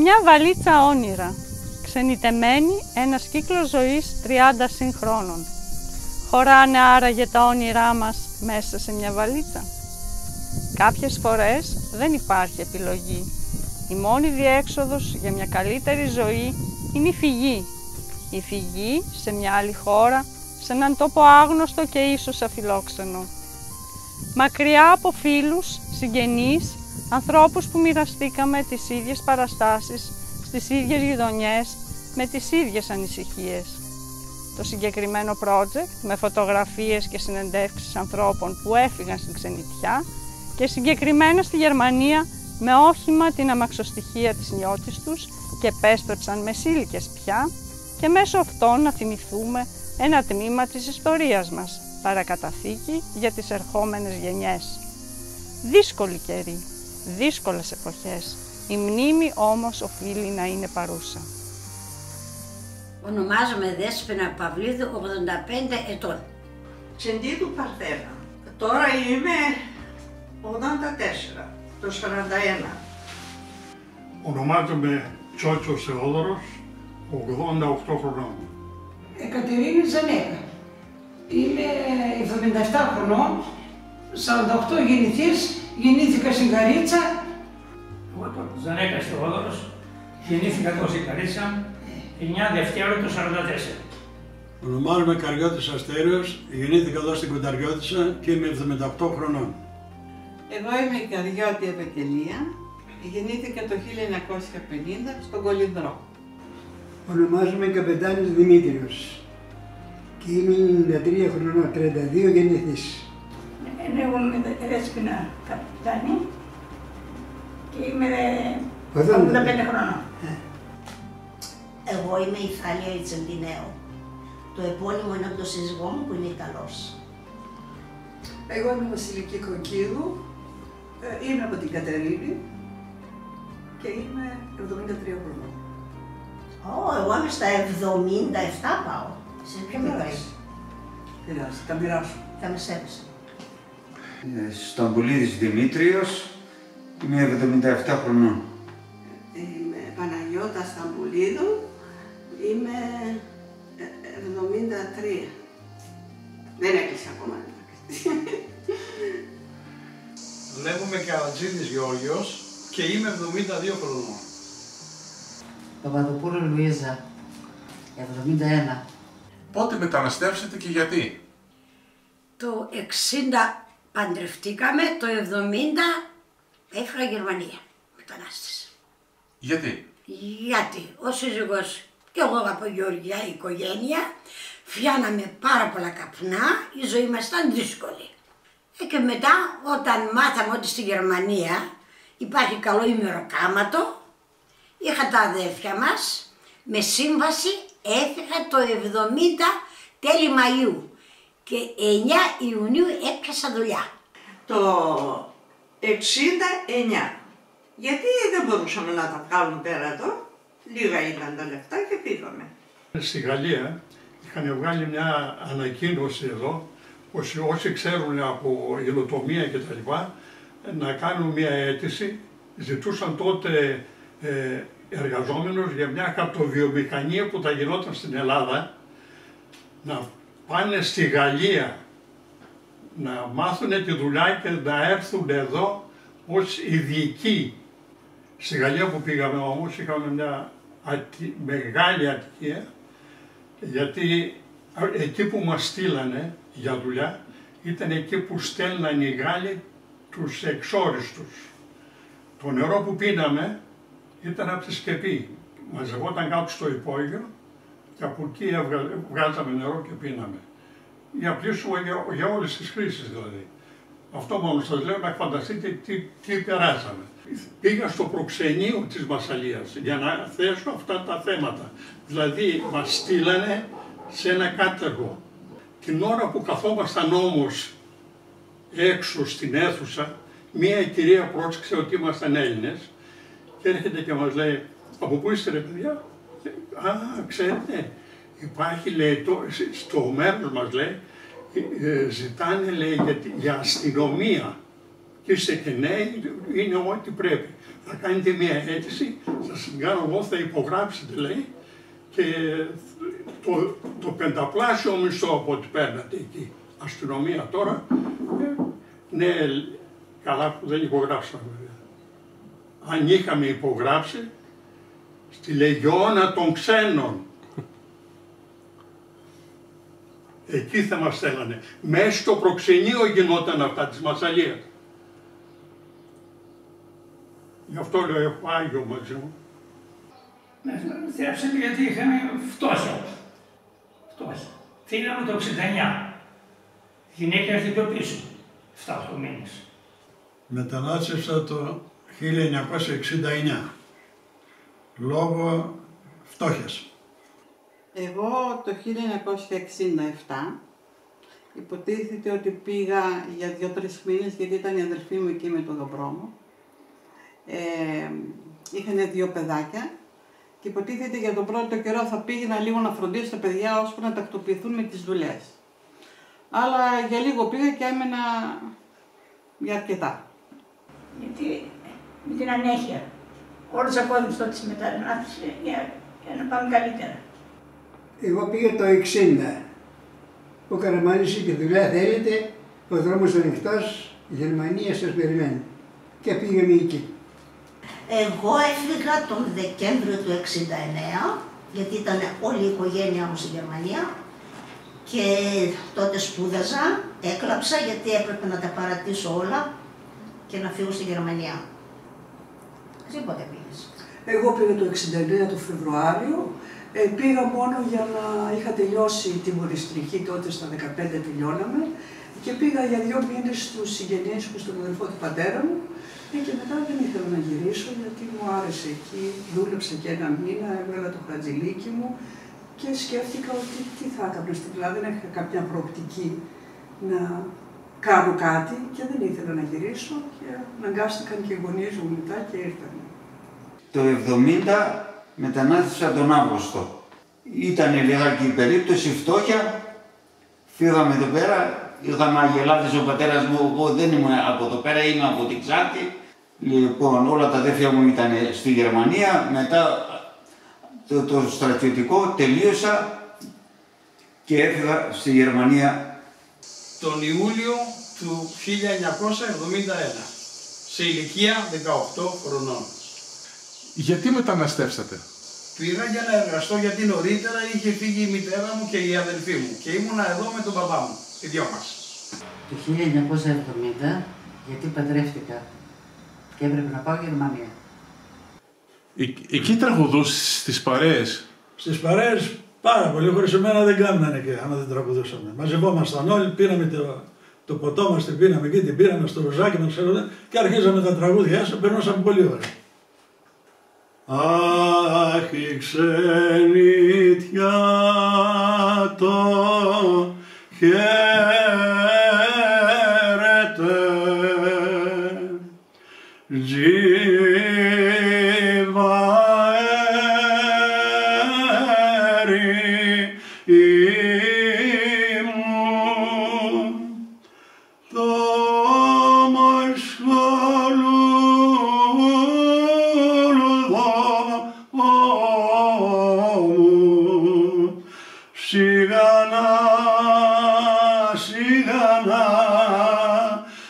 μια βαλίτσα όνειρα, ξενιτεμένη ένας κύκλος ζωής 30 συγχρόνων. Χωράνε άραγε τα όνειρά μας μέσα σε μια βαλίτσα? Κάποιες φορές δεν υπάρχει επιλογή. Η μόνη διέξοδος για μια καλύτερη ζωή είναι η φυγή. Η φυγή σε μια άλλη χώρα, σε έναν τόπο άγνωστο και ίσως αφιλόξενο. Μακριά από φίλους, συγγενείς, ανθρώπους που μοιραστήκαμε τις ίδιες παραστάσεις, στις ίδιες γειτονιές, με τις ίδιες ανησυχίες. Το συγκεκριμένο project, με φωτογραφίες και συνεντεύξεις ανθρώπων που έφυγαν στην ξενιτιά και συγκεκριμένα στη Γερμανία, με όχημα την αμαξοστοιχεία της νιώτης τους και επέστρεψαν μεσήλικες πια, και μέσω αυτών να θυμηθούμε ένα τμήμα της ιστορίας μας, παρακαταθήκη για τις ερχόμενες γενιές. Δύσκολη καιρή, δύσκολες εποχές, η μνήμη όμως οφείλει να είναι παρούσα. Ονομάζομαι Δέσποινα Παυλίδου, 85 ετών. Τσεντίδου Παρθένα. Τώρα είμαι 84, το 41. Ονομάζομαι Τσότσος Θεόδωρος, 88 χρονών. Εκατερίνη Ζανέκα. Είμαι 77 χρονών, 48 γεννηθής, γεννήθηκα στην Καρίτσα. Εγώ τον Ζανέκας Θεόδωρος, γεννήθηκα εδώ στην Καρίτσα, 9 Δευτέρου το 44. Ονομάζομαι Καριώτης Αστέριος, γεννήθηκα εδώ στην Κονταριώτισσα και είμαι 78 χρονών. Εγώ είμαι η Καριώτη Ευαγγελία, γεννήθηκα το 1950 στον Κολυνδρό. Ονομάζομαι Καπετάνης Δημήτριος και είμαι 93 χρονών, 32 γεννηθής. Εγώ είμαι Δέσποινα Καπετάνη και είμαι 85 χρονών. Εγώ είμαι η Θάλια Ιτσεντινέου. Το επώνυμο είναι από τον σύζυγό μου που είναι Ιταλός. Εγώ είμαι Βασιλική Κοκκίδου, είμαι από την Κατερίνη και είμαι 73 χρονών. Εγώ είμαι στα 77 πάω. Σε ποιο μικρή? Πειράζει, τα μοιράσου. Θα με σέβεσαι. Σταμπουλίδης Δημήτριος, είμαι 77 χρονών. Είμαι Παναγιώτα Σταμπουλίδου, είμαι 73. Δεν έκλεισε ακόμα. Λέγομαι Καρατζίδης Γεώργιος και είμαι 72 χρονών. Παπαδοπούλου Λουίζα, 71. Πότε μεταναστεύσετε και γιατί? Το 60 παντρευτήκαμε, το 70 έφυγα Γερμανία, μετανάστες. Γιατί? Γιατί ο σύζυγος και εγώ από Γεωργιά η οικογένεια φιάναμε πάρα πολλά καπνά, η ζωή μας ήταν δύσκολη. Και μετά όταν μάθαμε ότι στη Γερμανία υπάρχει καλό ημεροκάματο, είχα τα αδέρφια μας, με σύμβαση έφυγα το 70 τέλη Μαΐου και 9 Ιουνίου έπιασα δουλειά. Το 69. Γιατί δεν μπορούσαμε να τα βγάλουμε πέρα εδώ, λίγα ήταν τα λεφτά και πήγαμε. Στη Γαλλία είχαν βγάλει μια ανακοίνωση εδώ, όσοι ξέρουν από υλοτομία και τα λοιπά, να κάνουν μια αίτηση. Ζητούσαν τότε εργαζόμενους για μια χαρτοβιομηχανία που θα γινόταν στην Ελλάδα, να πάνε στη Γαλλία, να μάθουν τη δουλειά και να έρθουν εδώ ως ειδικοί. Στη Γαλλία που πήγαμε όμως είχαμε μια μεγάλη ατυχία, γιατί εκεί που μας στείλανε για δουλειά ήταν εκεί που στέλνανε οι Γάλλοι τους εξόριστους. Το νερό που πίναμε ήταν από τη σκεπή. Μαζευόταν κάτω στο υπόγειο και από εκεί βγάζαμε νερό και πίναμε. Για πλήσιμο για όλες τις χρήσεις δηλαδή. Αυτό μόνο σας λέω να φανταστείτε τι περάσαμε. Πήγα στο προξενείο της Μασσαλίας για να θέσω αυτά τα θέματα. Δηλαδή μας στείλανε σε ένα κάτεργο. Την ώρα που καθόμασταν όμως έξω στην αίθουσα, μία κυρία πρόσεξε ότι ήμασταν Έλληνες και έρχεται και μας λέει, από πού είστε ρε παιδιά? Α, ξέρετε, υπάρχει λέει, στο μέρος μας λέει, ζητάνε λέει, για αστυνομία. και είστε και νέοι, είναι ό,τι πρέπει. Θα κάνετε μια αίτηση, θα σας κάνω εγώ, θα υπογράψετε λέει και το πενταπλάσιο μισθό από ό,τι παίρνατε εκεί. Αστυνομία τώρα, ναι, καλά που δεν υπογράψαμε βέβαια. Αν είχαμε υπογράψει, στη Λεγιώνα των Ξένων, εκεί θα μας στέλνανε. Μέσα στο προξενείο γινόταν αυτά της Μασσαλίας. Γι' αυτό λέω έχω Άγιο μαζί μου. Θρέψαμε γιατί είχαμε φτώχεια. Φύγαμε το 69. Η γυναίκα έρθει πιο πίσω. 7-8 μήνες. Μετανάστευσα το 1969. Λόγω φτώχειας. Εγώ το 1967 υποτίθεται ότι πήγα για 2-3 μήνες, γιατί ήταν η αδελφή μου εκεί με τον γαμπρό μου. Είχαν 2 παιδάκια και υποτίθεται για τον πρώτο καιρό θα πήγαινα λίγο να φροντίσω τα παιδιά ώσπου να τακτοποιηθούν με τις δουλειές. Αλλά για λίγο πήγα και έμενα για αρκετά. Γιατί με την ανέχεια όλος ο κόσμος τότε μετανάστευσε για να πάμε καλύτερα. Εγώ πήγα το 60. Ο Καραμανής είπε δουλειά θέλετε, ο δρόμος ανοιχτός, η Γερμανία σας περιμένει. Και πήγαμε εκεί. Εγώ έφυγα τον Δεκέμβριο του 69, γιατί ήταν όλη η οικογένειά μου στη Γερμανία και τότε σπούδαζα, έκλαψα γιατί έπρεπε να τα παρατήσω όλα και να φύγω στη Γερμανία. Εσύ πότε πήγες? Εγώ πήγα το 69 το Φεβρουάριο. Πήγα μόνο για να είχα τελειώσει τη μοριστρική, τότε στα 15 τελειώναμε και πήγα για 2 μήνες στους συγγενείς μου, στον αδελφό του πατέρα μου και μετά δεν ήθελα να γυρίσω γιατί μου άρεσε εκεί, δούλεψα και 1 μήνα, έβγαλα το χατζηλίκι μου και σκέφτηκα ότι τι θα έκανα στην Ελλάδα, δεν είχα κάποια προοπτική να κάνω κάτι και δεν ήθελα να γυρίσω και αναγκάστηκαν και οι γονείς μου μετά και ήρθαν. Το 70 μετανάστευσα τον Αύγουστο. Ήταν λιγάκι η περίπτωση, φτώχεια. Φύγαμε εδώ πέρα, είχαμε αγελάδες ο πατέρας μου, εγώ δεν ήμουν από εδώ πέρα, είμαι από την Ξάνθη. Λοιπόν, όλα τα αδέρφια μου ήταν στη Γερμανία, μετά το στρατιωτικό τελείωσα και έφυγα στη Γερμανία. Τον Ιούλιο του 1971, σε ηλικία 18 χρονών. Γιατί μεταναστεύσατε? Πήγα για να εργαστώ γιατί νωρίτερα είχε φύγει η μητέρα μου και η αδελφή μου και ήμουνα εδώ με τον παπά μου, οι 2 μας. Το 1970, γιατί παντρεύτηκα και έπρεπε να πάω Γερμανία. Εκεί τραγουδούσες στις παρέες? Στις παρέες πάρα πολύ, χωρίς εμένα δεν κάνανε και άμα δεν τραγουδούσαμε. Μαζευόμασταν όλοι, πήραμε το ποτό μας, την πήραμε εκεί, την πήραμε στο ρουζάκι μας και αρχίζαμε τα τραγούδια, περνούσαμε πολύ ωραία. Αχ, η ξενιτιά το χαίρεται,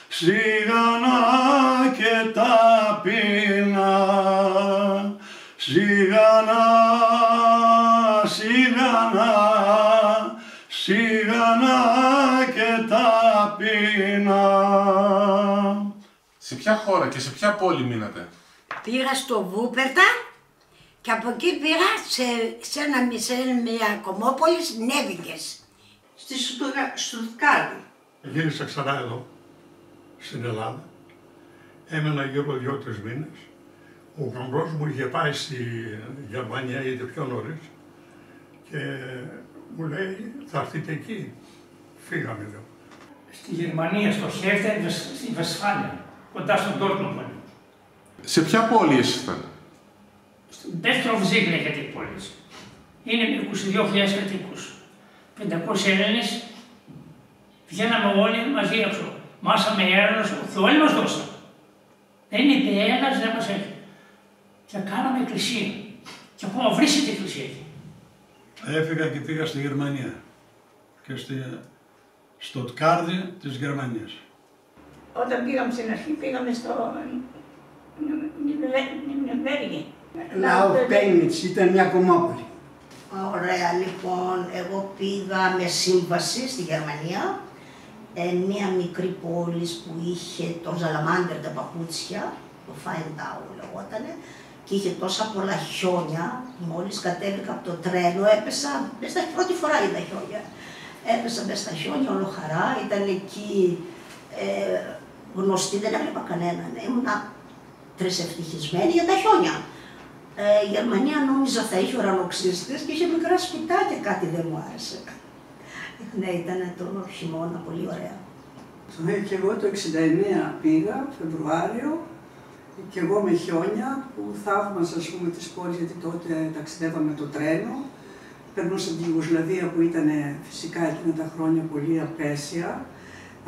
σιγανά και ταπεινά, σιγανά, σιγανά και ταπεινά. Σε ποια χώρα και σε ποια πόλη μείνατε? Πήγα στο Βούπερτα και από εκεί πήγα σε μια κομμόπολη, Νέβικες. Στη Στουτγκάρδη. Γύρισα ξανά εδώ, στην Ελλάδα. Έμενα γύρω 2-3 μήνες. Ο γαμπρός μου είχε πάει στη Γερμανία ήδη πιο νωρίς και μου λέει θα έρθετε εκεί. Φύγαμε εδώ. Στη Γερμανία, στο Χέφτερ, στη Βεσφάλια, κοντά στον Ντόρτμουντ. Σε ποια πόλη ήσασταν? Στον Πέτροβζικ λέγεται η πόλη. Είναι με 22.000 κατοίκους. 500 Έλληνες, βγαίναμε όλοι μαζί έξω. Μάσαμε έρανος, ο Θεός μας δώσα. Δεν είπε ένας, δεν μας έχει. Και κάναμε εκκλησία. Και ακόμα βρίσκεται η εκκλησία εκεί. Έφυγα και πήγα στη Γερμανία. Και στη Στουτγκάρδη της Γερμανίας. Όταν πήγαμε στην αρχή, πήγαμε στο Νιουρνβέργη. Λαουφ-Πέινιτς, ήταν μια κομμόπολη. Ωραία, λοιπόν, εγώ πήγα με σύμβαση στη Γερμανία, μια μικρή πόλη που είχε το Ζαλαμάντερ τα παπούτσια, το Φάιντάου λεγότανε, και είχε τόσα πολλά χιόνια. Μόλις κατέβηκα από το τρένο, έπεσα, πρώτη φορά είδα χιόνια. Έπεσα μες στα χιόνια, όλο χαρά, ήταν εκεί γνωστή, δεν έβλεπα κανέναν. Ήμουνα τρισευτυχισμένη για τα χιόνια. Η Γερμανία νόμιζα θα είχε ουρανοξύστες και είχε μικρά σπιτάκια, κάτι δεν μου άρεσε. Ναι, ήταν το χειμώνα πολύ ωραία. Και εγώ το 69 πήγα, Φεβρουάριο, και εγώ με χιόνια που θαύμασα, ας πούμε, τις πόλεις, γιατί τότε ταξιδεύαμε το τρένο. Περνούσα την Ιουγκοσλαβία που ήταν φυσικά εκείνα τα χρόνια πολύ απέσια,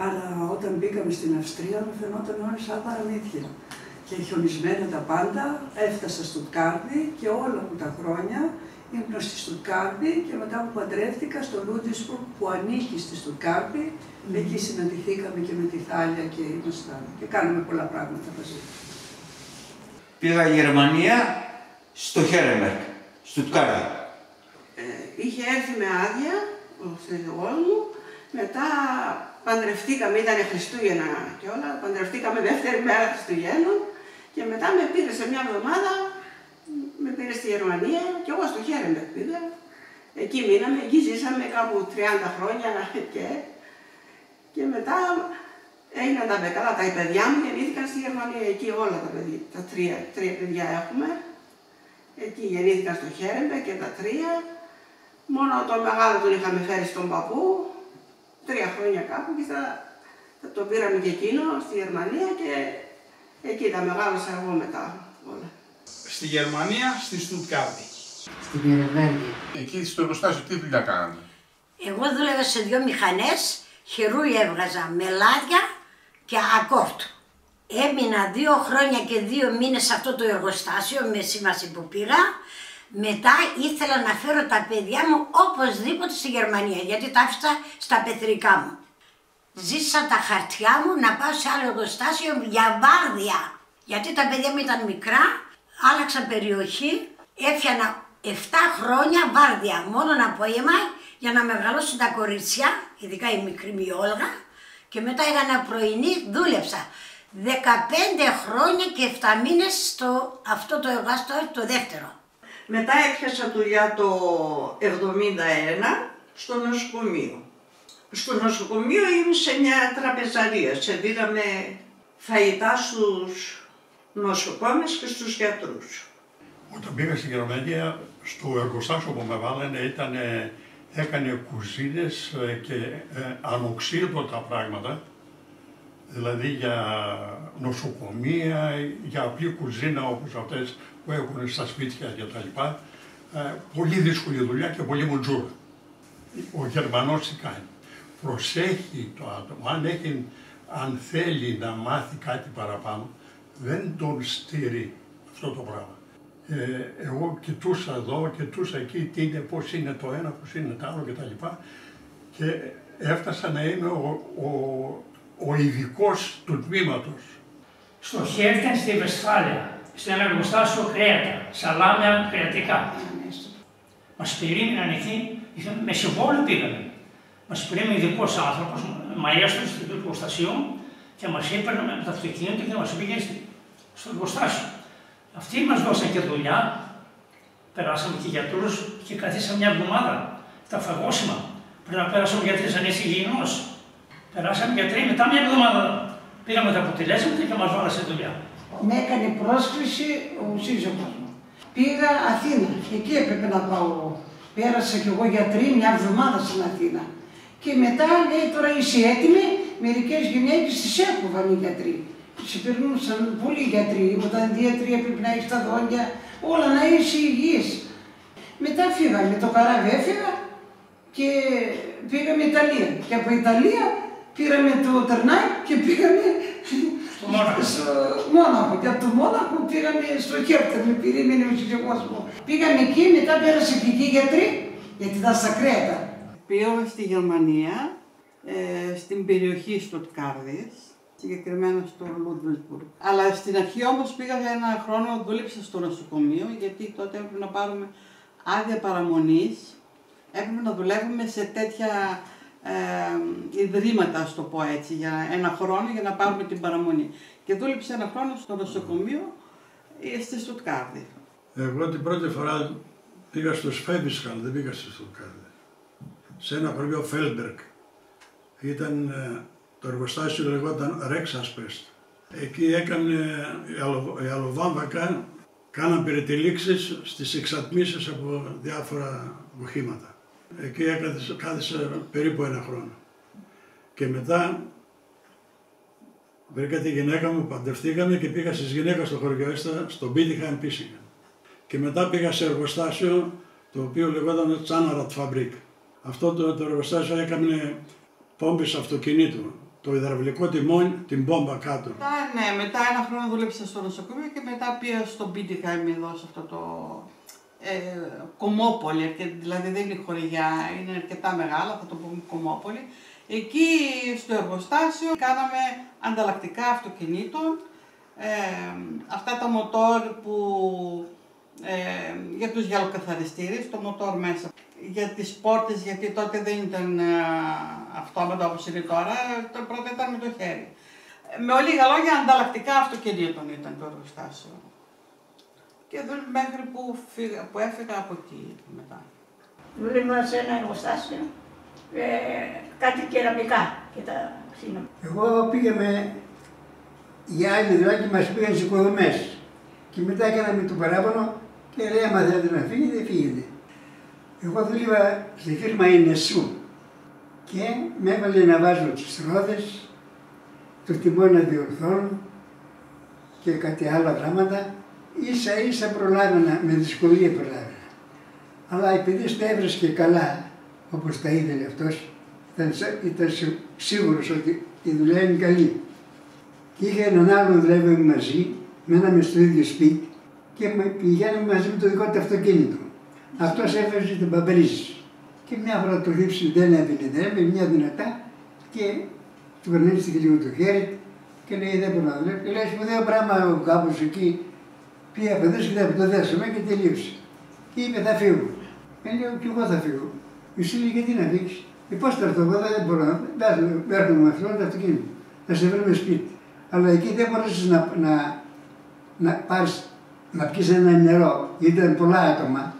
αλλά όταν μπήκαμε στην Αυστρία μου φαινόταν όλα σαν παραμύθια. Και χιονισμένα τα πάντα, έφτασα στο Στουτγκάρδη και όλα μου τα χρόνια ήμουν στη Στουτγκάρδη και μετά που παντρεύτηκα στο Λούντισμπουργκ που ανήκει στη Στουτγκάρδη, εκεί συναντηθήκαμε και με τη Θάλια και ήμασταν και κάναμε πολλά πράγματα μαζί. Πήγα Γερμανία στο Χέρεμερκ, Στουτγκάρδη. Είχε έρθει με άδεια ο σύζυγός μου, μετά παντρευτήκαμε, ήταν Χριστούγεννα και όλα, παντρευτήκαμε δεύτερη μέρα Χριστουγέννων και μετά με πήρε σε μια εβδομάδα, με πήρε στη Γερμανία και εγώ στο Χέρεμερκ πήγα. Εκεί μείναμε, εκεί ζήσαμε κάπου 30 χρόνια και μετά έγιναν τα καλά, τα παιδιά μου γεννήθηκαν στη Γερμανία, εκεί όλα τα παιδιά, τα τρία παιδιά έχουμε. Εκεί γεννήθηκαν στο Χέρεμερκ και τα τρία. Μόνο τον μεγάλο τον είχαμε φέρει στον παππού, 3 χρόνια κάπου και τον πήραμε και εκείνο στη Γερμανία και εκεί τα μεγάλωσα εγώ μετά όλα. Στη Γερμανία, στη Στουτγκάρδη. Στην Νιουρνβέργη. Εκεί στο εργοστάσιο τι δουλειά κάνατε? Εγώ δούλευα σε 2 μηχανές, χερούι έβγαζα με λάδια και ακόρτ. Έμεινα 2 χρόνια και 2 μήνες σε αυτό το εργοστάσιο με σύμβαση που πήγα. Μετά ήθελα να φέρω τα παιδιά μου οπωσδήποτε στη Γερμανία, γιατί τα άφησα στα πεθρικά μου. Ζήσα τα χαρτιά μου να πάω σε άλλο εργοστάσιο για βάρδια. Γιατί τα παιδιά μου ήταν μικρά, άλλαξα περιοχή, έφτιανα 7 χρόνια βάρδια, μόνο ένα απόγευμα για να μεγαλώσουν τα κορίτσια, ειδικά η μικρή μου η Όλγα, και μετά έκανα πρωινή, δούλεψα. 15 χρόνια και 7 μήνες στο αυτό το εργοστάσιο, το δεύτερο. Μετά έπιασα δουλειά το 1971 στο νοσοκομείο. Στο νοσοκομείο ήμουν σε μια τραπεζαρία, σε δίναμε φαγητά στους νοσοκόμες και στους γιατρούς. Όταν πήγα στη Γερμανία, στο εργοστάσιο που με βάλανε έκανε κουζίνες και ανοξίδωτα πράγματα, δηλαδή για νοσοκομεία, για απλή κουζίνα όπως αυτές που έχουν στα σπίτια κτλ. Πολύ δύσκολη δουλειά και πολύ μουτζούρα. Ο Γερμανός τι κάνει? Προσέχει το άτομο, αν θέλει να μάθει κάτι παραπάνω, δεν τον στηρεί αυτό το πράγμα. Εγώ κοιτούσα εδώ, κοιτούσα εκεί, τι είναι, πώς είναι το ένα, πώς είναι το άλλο κτλ. Και έφτασα να είμαι ο ειδικός του τμήματος. Στο Χέρτεν στη Βεσφάλια, στο ένα εργοστάσιο κρέατα, σαλάμια κρεατικά. Μας περίμεναν εκεί, με συμβόλαιο πήγαμε. Μας περίμενε ειδικός άνθρωπος, μαέστρος του εργοστασίου και μας έπαιρνε με το αυτοκίνητο και μας πήγε στο εργοστάσιο. Αυτοί μας δώσαν και δουλειά, περάσαμε και γιατρούς και καθίσαμε μια εβδομάδα. Τα φαγόσιμα. Πρέπει να πέρασαμε γιατροί σαν είσαι υγιεινός. Περάσαμε γιατροί, μετά μια εβδομάδα πήγαμε τα αποτελέσματα και μας βάλασε δουλειά. Με έκανε πρόσκληση ο σύζυγός μου. Πήγα Αθήνα, εκεί έπρεπε να πάω. Πέρασα κι εγώ γιατρή μια εβδομάδα στην Αθήνα. Και μετά λέει τώρα είσαι έτοιμη, μερικές γυναίκες τις έκοβαν οι γιατροί. Σε περνούσαν πολλοί γιατροί, όταν διατρία πρέπει να έχεις τα δόντια, όλα να είσαι υγιής. Μετά φύγαμε, το καράβι έφυγα και πήγαμε Ιταλία. Και από Ιταλία Πήραμε το Τερνάκ και πήγαμε στο Μόναχο. Και από το Μόναχο πήγαμε στο Κέρτερ, με περίμενε ο σύζυγός μου. Πήγαμε εκεί, μετά πέρασε και εκεί γιατροί, γιατί ήταν στα Κρέτα. Πήγαμε στη Γερμανία, στην περιοχή Στουτγκάρδης, συγκεκριμένα στο Λούντβιλσμπουργκ. Αλλά στην αρχή όμως πήγα για ένα χρόνο, δούλεψα στο νοσοκομείο, γιατί τότε έπρεπε να πάρουμε άδεια παραμονής. Έπρεπε να δουλεύουμε σε τέτοια ιδρύματα, ας το πω έτσι, για ένα χρόνο για να πάρουμε την παραμονή. Και δούλεψα ένα χρόνο στο νοσοκομείο στη Στουτγκάρδη. Εγώ την πρώτη φορά πήγα στο Σφέβισχαλ, δεν πήγα στη Στουτγκάρδη. Σε ένα χωριό Φέλμπεργκ. Ήταν, το εργοστάσιο λεγόταν Rexasprest. Εκεί έκανε η Αλοβάμβακα, κάναν περιτυλίξεις στις εξατμίσεις από διάφορα οχήματα. Εκεί κάθισα περίπου ένα χρόνο. Και μετά βρήκα τη γυναίκα μου, παντρευτήκαμε και πήγα στις γυναίκες στο χωριό στο Bietigheim Pissingen. Και μετά πήγα σε εργοστάσιο το οποίο λεγόταν Zahnradfabrik. Αυτό το εργοστάσιο έκανε πόμπες αυτοκινήτου. Το υδραυλικό τιμόνι, την πόμπα κάτω. Μετά ένα χρόνο δούλεψα στο νοσοκομείο και μετά πήγα στο Bietigheim εδώ, σε αυτό το κομμόπολη, δηλαδή δεν είναι χωριά, είναι αρκετά μεγάλα, θα το πούμε κομμόπολη. Εκεί στο εργοστάσιο κάναμε ανταλλακτικά αυτοκινήτων, αυτά τα μοτόρ που για τους γυαλοκαθαριστήρες, το μοτόρ μέσα. Για τις πόρτες, γιατί τότε δεν ήταν αυτόματα όπως είναι τώρα, το πρώτο ήταν με το χέρι. Με λίγα λόγια, ανταλλακτικά αυτοκινήτων ήταν το εργοστάσιο. Και μέχρι που έφυγα από εκεί μετά. Δούλευα σε ένα εργοστάσιο, κάτι κεραμικά και τα ξύνα. Εγώ πήγαμε για άλλη δουλειά και μας πήγαν στις οικοδομές. Και μετά έκαναμε το παράπονο και λέει, άμα θέλετε να φύγετε, φύγετε. Εγώ δούλευα στη φίρμα NSU και με έβαλε να βάζω τις ρόδες, το τιμόνι να διορθώνω και κάτι άλλα πράγματα. Ίσα ίσα προλάβαινα, με δυσκολία προλάβαινα. Αλλά επειδή τα έβρισκε καλά, όπως τα ήθελε αυτός, ήταν σίγουρος ότι η δουλειά είναι καλή. Και είχε έναν άλλον δουλεύαμε μαζί, μέναμε στο ίδιο σπίτι και πηγαίναμε μαζί με το δικό του αυτοκίνητο. Αυτός έφερε την παμπρίζη. Και μια φορά το λείψη δεν έβγαινε, μια δυνατά και του περνίστηκε λίγο το χέρι και λέει δεν μπορώ να δουλεύω. Και λέει σπουδαίο πράγμα κάπως εκεί. Πήγα από εδώ και το δέσαμε και τελείωσε. Και είπε θα φύγω. Λέω και εγώ θα φύγω. Εσύ λέει γιατί να φύγεις. Πώς θα έρθω εγώ, δεν μπορώ να έρθω με αυτό το αυτοκίνητο. Θα σε βρούμε σπίτι. Αλλά εκεί δεν μπορούσες να πιεις ένα νερό. Ήταν πολλά άτομα.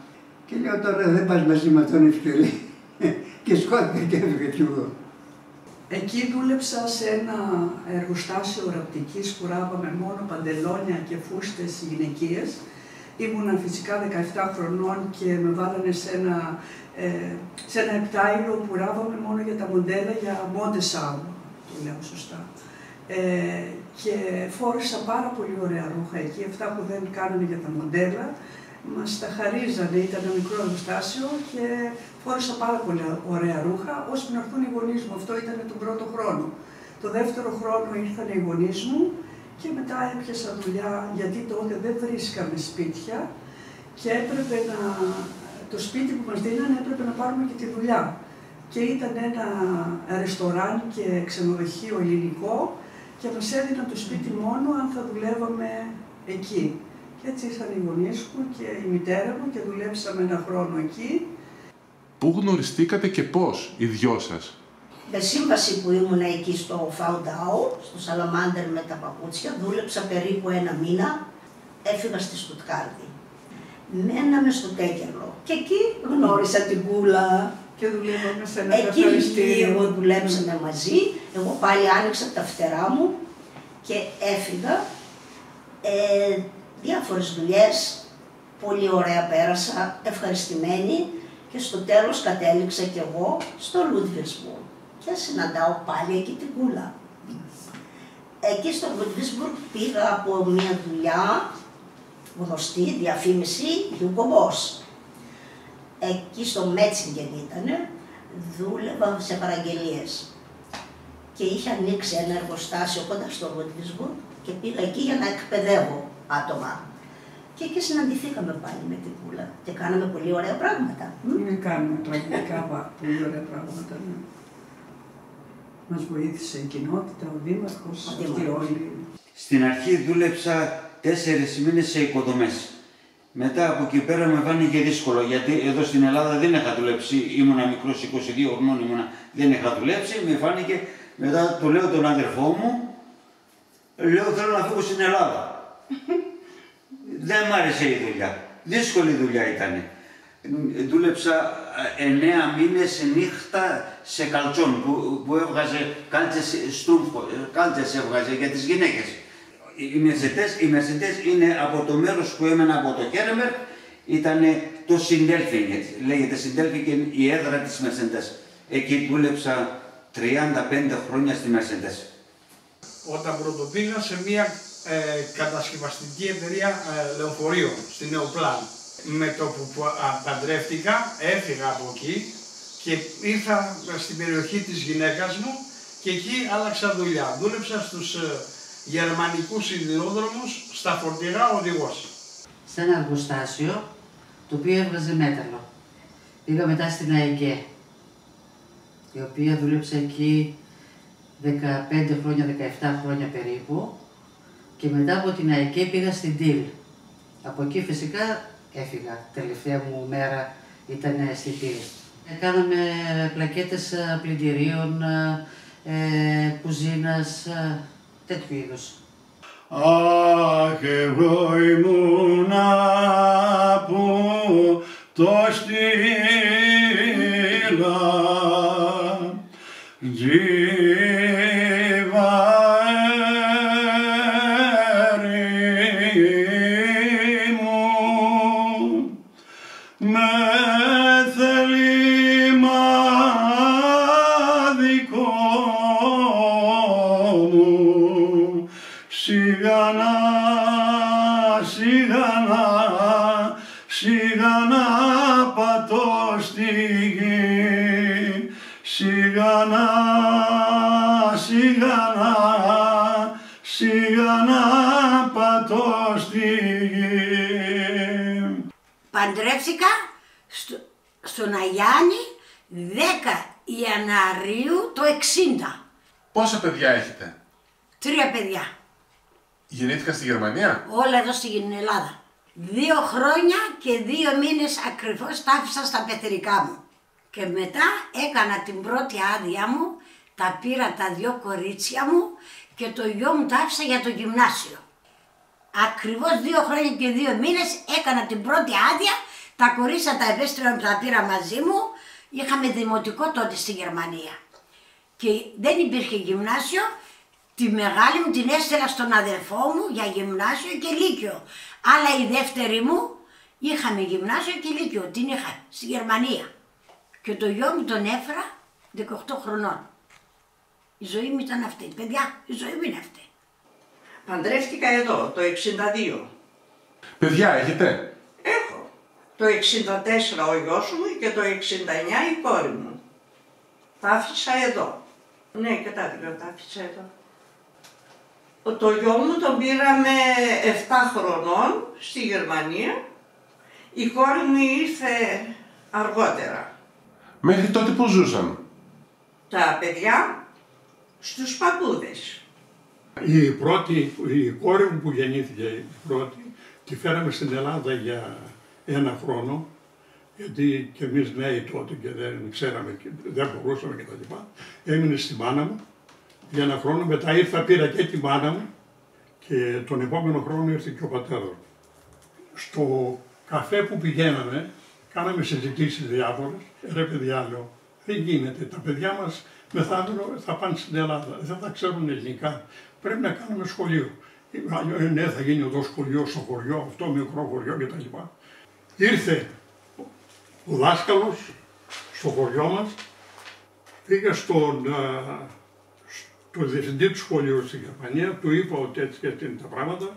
Και λέω τώρα δεν πας μαζί με τον ευκαιρία. Και σκότηκα και έφυγα κι εγώ. Εκεί δούλεψα σε ένα εργοστάσιο ραπτικής που ράβαμε μόνο παντελόνια και φούστες γυναικείες. Ήμουνα φυσικά 17 χρονών και με βάλανε σε ένα επτάιλο που ράβαμε μόνο για τα μοντέλα για Montesau, το λέω σωστά. Και φόρεσα πάρα πολύ ωραία ρούχα εκεί, αυτά που δεν κάνανε για τα μοντέλα. Μας τα χαρίζανε, ήταν ένα μικρό εργοστάσιο και φόρεσα πάρα πολύ ωραία ρούχα, ώσπου να έρθουν οι γονείς μου. Αυτό ήταν τον πρώτο χρόνο. Το δεύτερο χρόνο ήρθαν οι γονείς μου και μετά έπιασα δουλειά, γιατί τότε δεν βρίσκαμε σπίτια και έπρεπε το σπίτι που μας δίνανε έπρεπε να πάρουμε και τη δουλειά. Και ήταν ένα ρεστοράν και ξενοδοχείο ελληνικό και μας έδιναν το σπίτι μόνο αν θα δουλεύαμε εκεί. Και έτσι ήρθαν οι γονείς μου και η μητέρα μου και δουλέψαμε ένα χρόνο εκεί. Πού γνωριστήκατε και πώς, οι δυο σας? Με σύμβαση που ήμουν εκεί στο Φαουντάου, στο Σαλαμάντερ με τα παπούτσια, δούλεψα περίπου ένα μήνα, έφυγα στη Στουτγκάρδη. Μέναμε στο Τέκερλο και εκεί γνώρισα την Κούλα. Και δουλεύαμε σε ένα καθαριστήριο. Εκεί δουλέψαμε μαζί, εγώ πάλι άνοιξα τα φτερά μου και έφυγα. Διάφορες δουλειές, πολύ ωραία πέρασα, ευχαριστημένη και στο τέλος κατέληξα κι εγώ στο Λούντβιλσμπουργκ και συναντάω πάλι εκεί την Κούλα. Εκεί στο Λούντβιλσμπουργκ πήγα από μια δουλειά γνωστή, διαφήμιση, Hugo Boss. Εκεί στο Μέτσιγκεν ήτανε, δούλευα σε παραγγελίες. και είχε ανοίξει ένα εργοστάσιο κοντά στο Ρότβισμπουργκ και πήγα εκεί για να εκπαιδεύω άτομα. Και εκεί συναντηθήκαμε πάλι με την Πούλα και κάναμε πολύ ωραία πράγματα. Κάνουμε πραγματικά πολύ ωραία πράγματα. Ναι. Μας βοήθησε η κοινότητα, ο Δήμαρχος, αυτοί όλοι. Στην αρχή δούλεψα 4 μήνες σε οικοδομές. Μετά από εκεί πέρα με φάνηκε δύσκολο, γιατί εδώ στην Ελλάδα δεν είχα δουλέψει, ήμουνα μικρός, 22 χρονών ήμουνα, δεν είχα δουλέψει, με φάνηκε, μετά το λέω τον αδερφό μου, λέω θέλω να φύγω στην Ελλάδα. Δεν μ' άρεσε η δουλειά, δύσκολη δουλειά ήταν. Δούλεψα 9 μήνες νύχτα σε καλτσόν που έβγαζε κάλτσες έβγαζε για τις γυναίκες. Οι Mercedes είναι από το μέρος που έμενα από το Κέρεμερ, ήταν το Sindelfingen, λέγεται Sindelfingen η έδρα της Mercedes. Εκεί δούλεψα 35 χρόνια στη Mercedes. Όταν πρωτοπήγα σε μια κατασκευαστική εταιρεία λεωφορείων στη Νεοπλάν. Με το που παντρεύτηκα, έφυγα από εκεί και ήρθα στην περιοχή της γυναίκας μου και εκεί άλλαξα δουλειά. Δούλεψα στους γερμανικούς σιδηρόδρομους, στα φορτηγά οδηγός. Σε ένα εργοστάσιο, το οποίο έβγαζε μέταλλο. Πήγα μετά στην ΑΕΚΕ, η οποία δούλεψε εκεί 15 χρόνια, 17 χρόνια περίπου, και μετά από την ΑΕΚΕ πήγα στην ΤΙΛ. Από εκεί φυσικά έφυγα. Τελευταία μου μέρα ήταν στην ΤΙΛ. Κάναμε πλακέτες πλυντηρίων, κουζίνας, τέτοιου είδους. Αχ, εγώ ήμουνα που το στείλα, τζιβαέρι μου, με θέλημα δικό μου, σιγανά, σιγανά, σιγανά πατώ στη γη, σιγανά, σιγανά, σιγανά πατώ στη γη. Παντρεύτηκα στον Αγιάννη 10 Ιανουαρίου το 60. Πόσα παιδιά έχετε? 3 παιδιά. Γεννήθηκαν στη Γερμανία? Όλα εδώ στην Ελλάδα. 2 χρόνια και 2 μήνες ακριβώς τα άφησα στα πεθερικά μου. Και μετά έκανα την πρώτη άδεια μου, τα πήρα τα 2 κορίτσια μου και το γιο μου τα άφησα για το γυμνάσιο. Ακριβώς 2 χρόνια και 2 μήνες έκανα την πρώτη άδεια, τα κορίτσια τα επέστρεψα που τα πήρα μαζί μου, είχαμε δημοτικό τότε στη Γερμανία. Και δεν υπήρχε γυμνάσιο, τη μεγάλη μου την έστελα στον αδερφό μου για γυμνάσιο και λύκειο. Αλλά η δεύτερη μου είχαμε γυμνάσιο και λύκειο, την είχα στη Γερμανία. Και το γιο μου τον έφερα 18 χρονών. Η ζωή μου ήταν αυτή. Παιδιά, η ζωή μου είναι αυτή. Παντρεύτηκα εδώ, το 62. Παιδιά έχετε? Έχω. Το 64 ο γιος μου και το 69 η κόρη μου. Τα άφησα εδώ. Ναι, και τα δύο τα άφησα εδώ. Το γιο μου τον πήραμε 7 χρονών στη Γερμανία. Η κόρη μου ήρθε αργότερα. Μέχρι τότε πώς ζούσαν? Τα παιδιά στους παππούδες. Η κόρη μου που γεννήθηκε η πρώτη, τη φέραμε στην Ελλάδα για 1 χρόνο, γιατί και εμείς νέοι τότε και δεν ξέραμε και δεν μπορούσαμε κτλ. Έμεινε στη μάνα μου για 1 χρόνο, μετά πήρα και τη μάνα μου και τον επόμενο χρόνο ήρθε και ο πατέρας μου. Στο καφέ που πηγαίναμε, κάναμε συζητήσεις διάφορες. Ρε παιδιά, λέω, δεν γίνεται, τα παιδιά μας μεθαύριο θα πάνε στην Ελλάδα, δεν θα ξέρουν ελληνικά, πρέπει να κάνουμε σχολείο. Ναι, θα γίνει εδώ σχολείο στο χωριό, αυτό μικρό χωριό κτλ. Ήρθε ο δάσκαλος στο χωριό μας, πήγα στο διευθυντή του σχολείου στην Γερμανία, του είπα ότι έτσι και έτσι είναι τα πράγματα,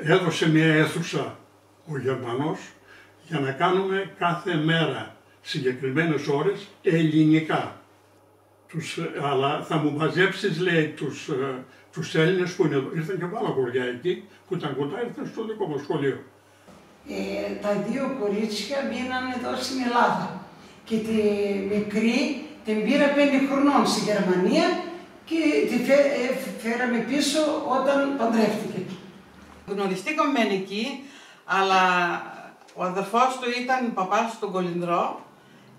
έδωσε μια αίθουσα ο Γερμανός για να κάνουμε κάθε μέρα συγκεκριμένες ώρες ελληνικά. Αλλά θα μου μαζέψεις, λέει, τους Έλληνες που είναι εδώ. Ήρθαν και άλλα χωριά εκεί που ήταν κοντά, ήρθαν στο δικό μου σχολείο. Τα δύο κορίτσια μείναν εδώ στην Ελλάδα και τη μικρή την πήρα 5 χρονών στη Γερμανία και τη φέραμε πίσω όταν παντρεύτηκε. Γνωριστήκαμε εκεί, αλλά ο αδερφός του ήταν παπάς στον Κολυνδρό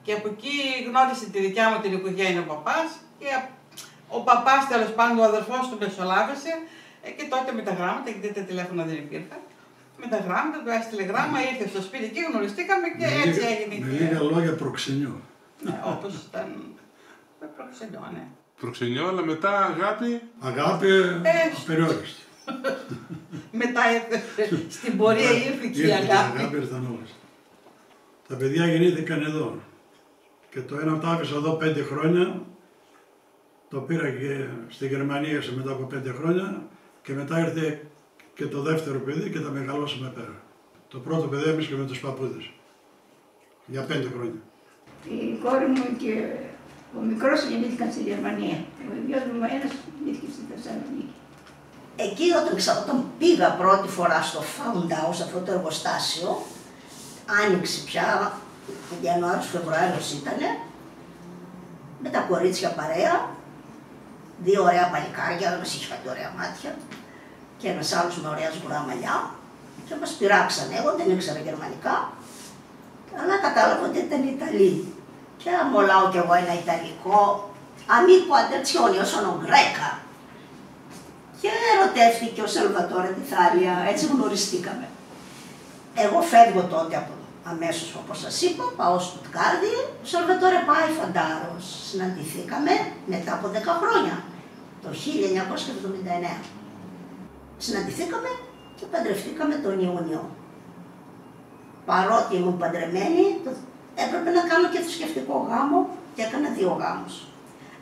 και από εκεί γνώρισε τη δικιά μου την οικογένεια ο παπάς και ο παπάς, τέλος πάντων, ο αδερφός του μεσολάβησε και τότε με τα γράμματα, γιατί τα τηλέφωνα δεν υπήρχαν, με τα γράμματα του έστειλε γράμμα, ήρθε στο σπίτι και γνωριστήκαμε και έτσι έγινε. Με λίγα λόγια προξενιό. Όπως ήταν προξενιό, ναι. Προξενιό, αλλά μετά αγάπη. Αγάπη απεριόριστη. Μετά στην πορεία ήρθε και η αγάπη. Ήρθαν όλες. Τα παιδιά γεννήθηκαν εδώ. Και το ένα το άφησα εδώ 5 χρόνια. Το πήρα και στη Γερμανία μετά από 5 χρόνια. Και μετά ήρθε και το δεύτερο παιδί και τα μεγαλώσαμε πέρα. Το πρώτο παιδί έμεινε με τους παππούδες. Για 5 χρόνια. Η κόρη μου και ο μικρός γεννήθηκαν στη Γερμανία. Ο γιος μου ένας γεννήθηκε στη Θεσσαλονίκη. Εκεί όταν πήγα πρώτη φορά στο Found House, αυτό το εργοστάσιο, άνοιξε πια, Ιανουάριος-Φεβρουάριος ήτανε, με τα κορίτσια παρέα, 2 ωραία παλικάρια, ένας είχε κάτι ωραία μάτια και ένας άλλος με ωραία σγουρά μαλλιά και μας πειράξανε. Εγώ δεν ήξερα γερμανικά, αλλά κατάλαβα ότι ήταν Ιταλοί. Και αμολάω κι εγώ ένα Ιταλικό, amico attenzione, sono Greca. Και ερωτεύτηκε ο Σαλβατόρε τη Θάλια, έτσι γνωριστήκαμε. Εγώ φεύγω τότε αμέσως, όπως σας είπα, πάω στο Στουτγκάρδι, ο Σαλβατόρε πάει Φαντάρος. Συναντηθήκαμε μετά από 10 χρόνια, το 1979. Συναντηθήκαμε και παντρευτήκαμε τον Ιούνιο. Παρότι ήμουν παντρεμένη, έπρεπε να κάνω και θρησκευτικό γάμο και έκανα 2 γάμους.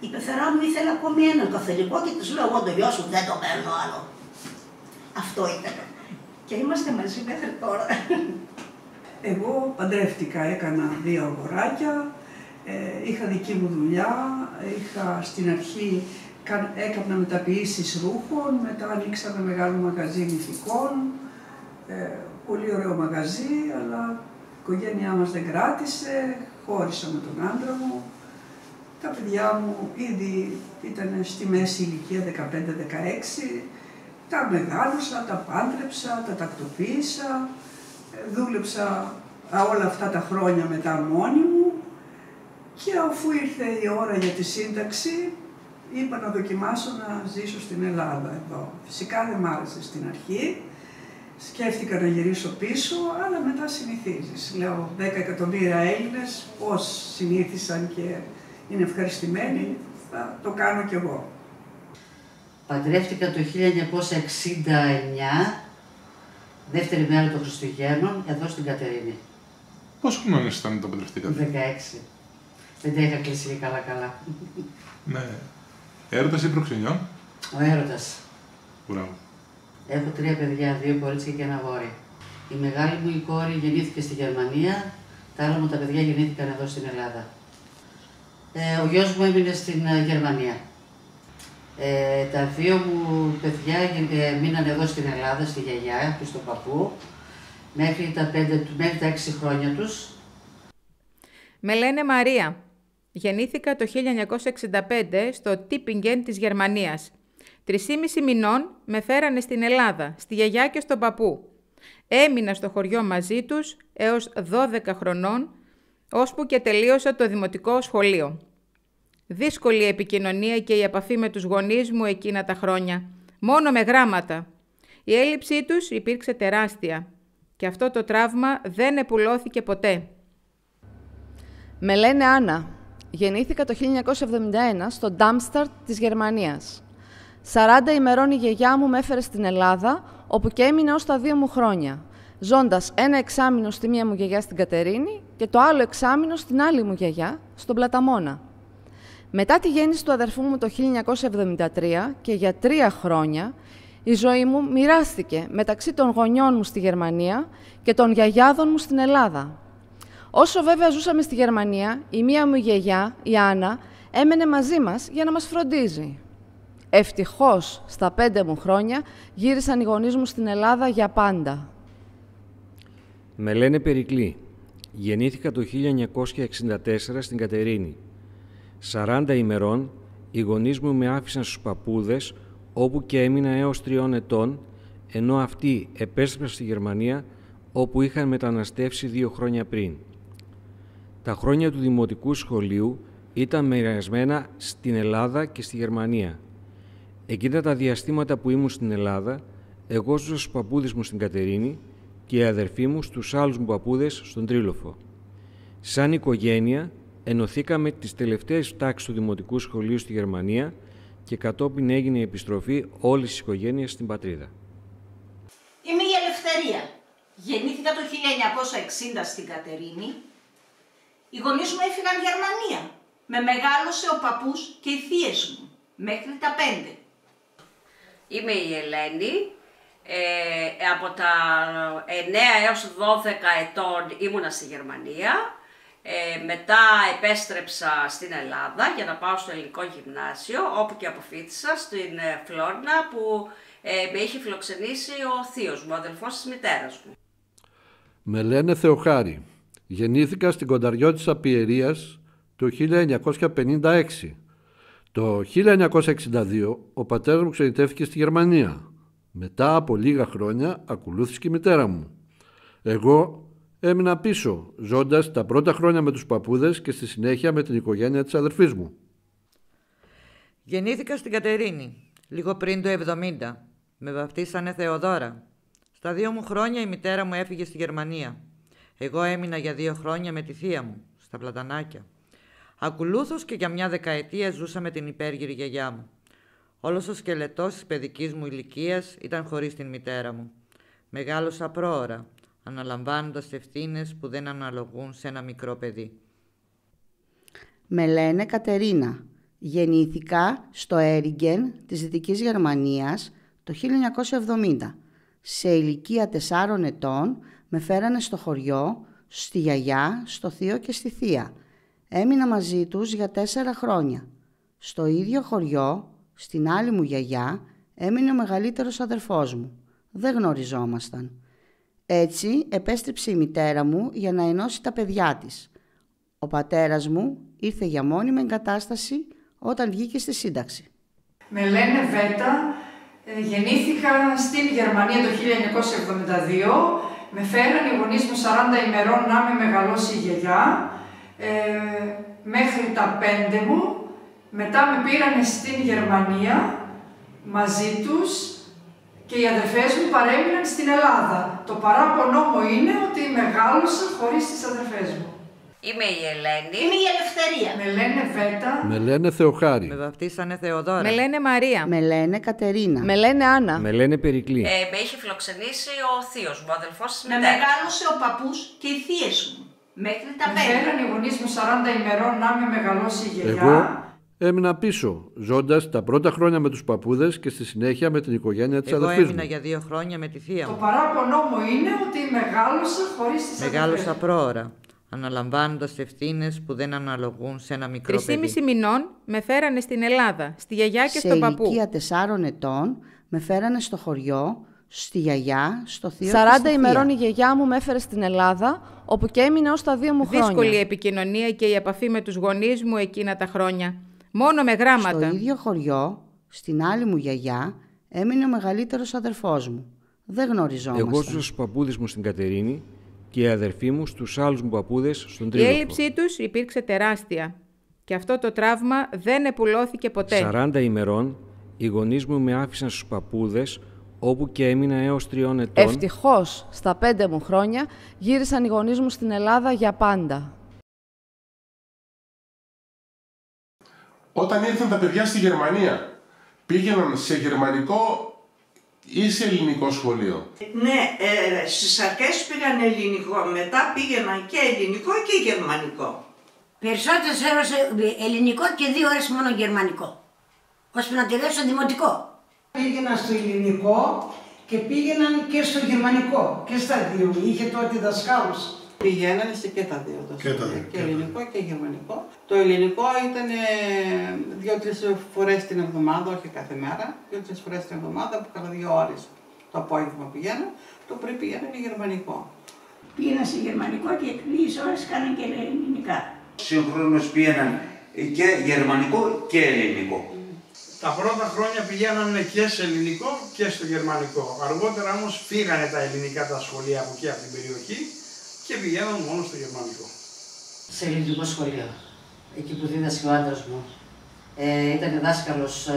Η πεθερά μου ήθελε ακόμη έναν καθολικό και της λέω: εγώ το γιο σου δεν το παίρνω άλλο. Αυτό ήταν. Και είμαστε μαζί μέχρι τώρα. Εγώ παντρεύτηκα, έκανα 2 αγοράκια, είχα δική μου δουλειά, είχα στην αρχή έκανα μεταποιήσεις ρούχων, μετά ανοίξαμε μεγάλο μαγαζί νηφικών, πολύ ωραίο μαγαζί, αλλά η οικογένειά μας δεν κράτησε, χώρισα με τον άντρα μου. Τα παιδιά μου ήδη ήταν στη μέση ηλικία 15-16, τα μεγάλωσα, τα πάντρεψα, τα τακτοποίησα, δούλεψα όλα αυτά τα χρόνια μετά μόνη μου και αφού ήρθε η ώρα για τη σύνταξη, είπα να δοκιμάσω να ζήσω στην Ελλάδα εδώ. Φυσικά δεν μ' άρεσε στην αρχή, σκέφτηκα να γυρίσω πίσω, αλλά μετά συνηθίζεις. Λέω 10 εκατομμύρια Έλληνες, πώς συνήθισαν και είναι ευχαριστημένοι, θα το κάνω κι εγώ. Παντρεύτηκα το 1969, δεύτερη μέρα των Χριστουγέννων, εδώ στην Κατερίνη. Πόσο χρονών ήταν όταν παντρευτήκατε? 16. Δεν τα είχα κλείσει και καλά-καλά. Ναι. Έρωτας ή προξενιό? Ο έρωτας. Μπράβο. Έχω 3 παιδιά, 2 κορίτσια και 1 αγόρι. Η μεγάλη μου η κόρη γεννήθηκε στη Γερμανία, τα άλλα μου τα παιδιά γεννήθηκαν εδώ στην Ελλάδα. Ο γιος μου έμεινε στην Γερμανία. Τα 2 μου παιδιά μείναν εδώ στην Ελλάδα, στη γιαγιά και στον παππού, μέχρι τα 6 χρόνια τους. Με λένε Μαρία. Γεννήθηκα το 1965 στο Τίπιγκεν της Γερμανίας. 3,5 μηνών με φέρανε στην Ελλάδα, στη γιαγιά και στον παππού. Έμεινα στο χωριό μαζί τους έως 12 χρονών, ώσπου και τελείωσα το δημοτικό σχολείο. Δύσκολη η επικοινωνία και η επαφή με τους γονείς μου εκείνα τα χρόνια, μόνο με γράμματα. Η έλλειψή τους υπήρξε τεράστια και αυτό το τραύμα δεν επουλώθηκε ποτέ. Με λένε Άννα. Γεννήθηκα το 1971 στο Ντάμσταρτ της Γερμανίας. 40 ημερών η γιαγιά μου με έφερε στην Ελλάδα, όπου και έμεινα ως τα 2 μου χρόνια, ζώντας 1 εξάμηνο στη μία μου γιαγιά στην Κατερίνη και το άλλο εξάμηνο στην άλλη μου γιαγιά, στον Πλαταμόνα. Μετά τη γέννηση του αδερφού μου το 1973 και για 3 χρόνια, η ζωή μου μοιράστηκε μεταξύ των γονιών μου στη Γερμανία και των γιαγιάδων μου στην Ελλάδα. Όσο βέβαια ζούσαμε στη Γερμανία, η μία μου γιαγιά, η Άννα, έμενε μαζί μας για να μας φροντίζει. Ευτυχώς, στα 5 μου χρόνια, γύρισαν οι γονείς μου στην Ελλάδα για πάντα. Με λένε Περικλή. Γεννήθηκα το 1964 στην Κατερίνη. 40 ημερών, οι γονείς μου με άφησαν στους παππούδες, όπου και έμεινα έως 3 ετών, ενώ αυτοί επέστρεψαν στη Γερμανία, όπου είχαν μεταναστεύσει 2 χρόνια πριν. Τα χρόνια του δημοτικού σχολείου ήταν μοιρασμένα στην Ελλάδα και στη Γερμανία. Εκείνα τα διαστήματα που ήμουν στην Ελλάδα, εγώ ζούσα στους παππούδες μου στην Κατερίνη και οι αδερφοί μου στους άλλους μου παππούδες στον Τρίλοφο. Σαν οικογένεια, ενωθήκαμε τις τελευταίες τάξεις του δημοτικού σχολείου στη Γερμανία και κατόπιν έγινε η επιστροφή όλης της οικογένειας στην πατρίδα. Είμαι η Ελευθερία. Γεννήθηκα το 1960 στην Κατερίνη. Οι γονείς μου έφυγαν Γερμανία. Με μεγάλωσε ο παππούς και οι θείες μου, μέχρι τα 5. Είμαι η Ελένη. Από τα 9 έως 12 ετών ήμουνα στη Γερμανία. Μετά επέστρεψα στην Ελλάδα για να πάω στο ελληνικό γυμνάσιο, όπου και αποφοίτησα στην Φλόρινα, που με είχε φιλοξενήσει ο θείος μου, ο αδελφός της μητέρας μου. Με λένε Θεοχάρη. Γεννήθηκα στην Κονταριώτισσα Πιερίας το 1956. Το 1962 ο πατέρας μου ξενιτεύτηκε στη Γερμανία. Μετά από λίγα χρόνια ακολούθησε και η μητέρα μου. Εγώ έμεινα πίσω, ζώντας τα πρώτα χρόνια με τους παππούδες και στη συνέχεια με την οικογένεια της αδερφής μου. Γεννήθηκα στην Κατερίνη, λίγο πριν το 70. Με βαφτίσανε Θεοδώρα. Στα 2 μου χρόνια η μητέρα μου έφυγε στη Γερμανία. Εγώ έμεινα για 2 χρόνια με τη θεία μου, στα Πλατανάκια. Ακολούθως και για μια δεκαετία ζούσα με την υπέργυρη γιαγιά μου. Όλος ο σκελετός της παιδικής μου ηλικίας ήταν χωρίς την μητέρα μου. Μεγάλωσα πρόωρα, αναλαμβάνοντας ευθύνες που δεν αναλογούν σε ένα μικρό παιδί. Με λένε Κατερίνα. Γεννήθηκα στο Έριγκεν της Δυτικής Γερμανίας το 1970. Σε ηλικία 4 ετών με φέρανε στο χωριό, στη γιαγιά, στο θείο και στη θεία. Έμεινα μαζί τους για 4 χρόνια. Στο ίδιο χωριό, στην άλλη μου γιαγιά, έμεινε ο μεγαλύτερος αδερφός μου. Δεν γνωριζόμασταν. Έτσι επέστρεψε η μητέρα μου για να ενώσει τα παιδιά της. Ο πατέρας μου ήρθε για μόνιμη εγκατάσταση όταν βγήκε στη σύνταξη. Με λένε Βέτα. Γεννήθηκα στην Γερμανία το 1972. Με φέραν οι γονείς μου 40 ημερών να με μεγαλώσει η γιαγιά. Μέχρι τα 5 μου. Μετά με πήρανε στην Γερμανία μαζί τους και οι αδερφές μου παρέμειναν στην Ελλάδα. Το παράπονο μου είναι ότι μεγάλωσα χωρίς τις αδερφές μου. Είμαι η Ελένη. Είμαι η Ελευθερία. Με λένε Βέτα. Με λένε Θεοχάρη. Με βαφτίσανε Θεοδώρα. Με λένε Μαρία. Με λένε Κατερίνα. Με λένε Άννα. Με λένε Περικλή. Με είχε φιλοξενήσει ο θείος μου, ο αδελφός της Με μητέρας. μεγάλωσε ο παππούς και οι θείες μου, μέχρι τα 5. Με φέραν οι γονείς μου 40 ημερών να με μεγαλώσει η γιαγιά. Εγώ έμεινα πίσω, ζώντας τα πρώτα χρόνια με τους παππούδες και στη συνέχεια με την οικογένεια της αδερφής μου. Εγώ έμεινα για 2 χρόνια με τη θεία μου. Το παράπονο μου είναι ότι μεγάλωσα χωρίς τις αδερφές. Μεγάλωσα πρόωρα, αναλαμβάνοντας ευθύνες που δεν αναλογούν σε ένα μικρό παιδί. 3,5 μηνών με φέρανε στην Ελλάδα, στη γιαγιά και στον παππού. Σε ηλικία 4 ετών με φέρανε στο χωριό, στη γιαγιά, στο θείο 40 και στη ημερών η θεία. γιαγιά μου με έφερε στην Ελλάδα, όπου και έμεινε ως τα 2 μου χρόνια. Δύσκολη επικοινωνία και η επαφή με τους γονείς μου εκείνα τα χρόνια. Μόνο με γράμματα. Στο ίδιο χωριό, στην άλλη μου γιαγιά, έμεινε ο μεγαλύτερος αδερφός μου. Δεν γνωριζόμασταν. Εγώ ζούσα στους παππούδες μου στην Κατερίνη και οι αδερφοί μου στους άλλους μου παππούδες στον Η Τρίλοφο. έλλειψή τους υπήρξε τεράστια και αυτό το τραύμα δεν επουλώθηκε ποτέ. 40 ημερών οι γονείς μου με άφησαν στους παππούδες, όπου και έμεινα έως 3 ετών. Ευτυχώς, στα 5 μου χρόνια γύρισαν οι γονείς μου στην Ελλάδα για πάντα. Όταν ήρθαν τα παιδιά στη Γερμανία, πήγαιναν σε γερμανικό ή σε ελληνικό σχολείο? Ναι, στις αρχές πήγαν ελληνικό, μετά πήγαιναν και ελληνικό και γερμανικό. Περισσότερες ώρες ελληνικό και 2 ώρες μόνο γερμανικό, ώστε να τελειώσω δημοτικό. Πήγαιναν στο ελληνικό και πήγαιναν και στο γερμανικό και στα 2. Είχε τότε δασκάλους Πηγαίνανε και τα δύο. Και ελληνικό και γερμανικό. Το ελληνικό ήταν 2-3 φορές την εβδομάδα, όχι κάθε μέρα. 2-3 φορές την εβδομάδα που κατά 2 ώρες το απόγευμα πηγαίνω. Το πρωί πηγαίνανε γερμανικό. Πήγαιναν σε γερμανικό και 2 ώρες κάναν και ελληνικά. Συγχρόνως πήγαιναν και γερμανικό και ελληνικό. Τα πρώτα χρόνια πηγαίνανε και σε ελληνικό και στο γερμανικό. Αργότερα όμως φύγανε τα ελληνικά τα σχολεία από εκεί από την περιοχή και πηγαίναν μόνο στο γερμανικό. Σε ελληνικό σχολείο, εκεί που δίδασκε ο άντρας μου. Ήταν δάσκαλος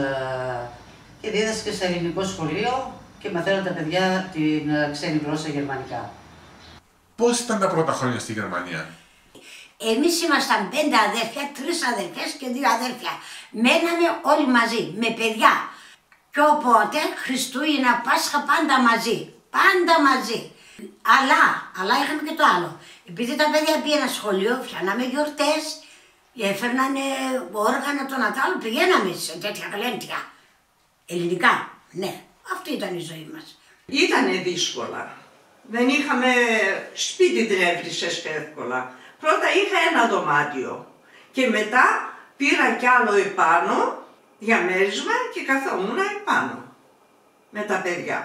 και δίδασκε σε ελληνικό σχολείο και μαθαίναν τα παιδιά την ξένη γλώσσα γερμανικά. Πώς ήταν τα πρώτα χρόνια στη Γερμανία? Εμείς ήμασταν 5 αδέρφια, 3 αδερφές και 2 αδέρφια. Μέναμε όλοι μαζί, με παιδιά. Και οπότε Χριστούγεννα, Πάσχα πάντα μαζί. Πάντα μαζί. Αλλά είχαμε και το άλλο. Επειδή τα παιδιά πήγαιναν σχολείο, φτιάναμε γιορτές, έφερνανε όργανα το Νατάλ, πηγαίναμε σε τέτοια γλέντια. Ελληνικά, ναι. Αυτή ήταν η ζωή μας. Ήτανε δύσκολα. Δεν είχαμε σπίτι, δεν έβρισες εύκολα. Πρώτα είχα ένα δωμάτιο και μετά πήρα κι άλλο επάνω, διαμέρισμα και καθόμουν επάνω με τα παιδιά.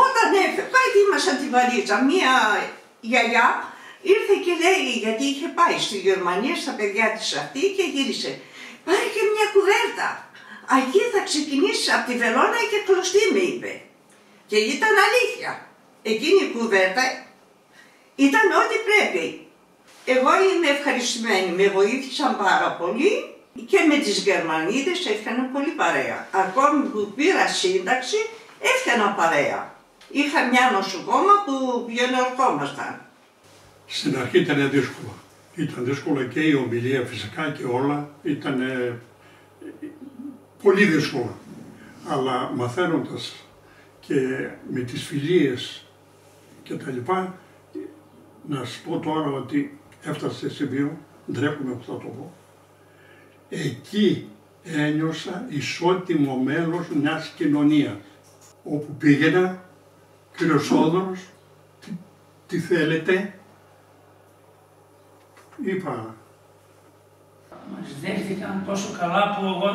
Όταν έφευγα, ετοίμασα τη βαλίτσα. Μία γιαγιά ήρθε και λέει, γιατί είχε πάει στη Γερμανία στα παιδιά της αυτή και γύρισε. Πάρε και μια κουβέρτα. Εκεί θα ξεκινήσει από τη βελόνα και κλωστή, με είπε. Και ήταν αλήθεια. Εκείνη η κουβέρτα ήταν ό,τι πρέπει. Εγώ είμαι ευχαριστημένη, με βοήθησαν πάρα πολύ και με τις Γερμανίδες έφτιανα πολύ παρέα. Ακόμη που πήρα σύνταξη, έφτιανα παρέα. Είχα μια νοσοκόμα που ερχόμασταν. Στην αρχή ήταν δύσκολο. Ήταν δύσκολο και η ομιλία φυσικά και όλα. Ήταν πολύ δύσκολο. Αλλά μαθαίνοντας και με τις φιλίες και τα λοιπά, να σου πω τώρα ότι έφτασε σε σημείο, ντρέπομαι που θα το πω, εκεί ένιωσα ισότιμο μέλος μιας κοινωνίας. Όπου πήγαινα, κύριος Σόδωρος, τι θέλετε, είπα. Μας δέχτηκαν τόσο καλά που εγώ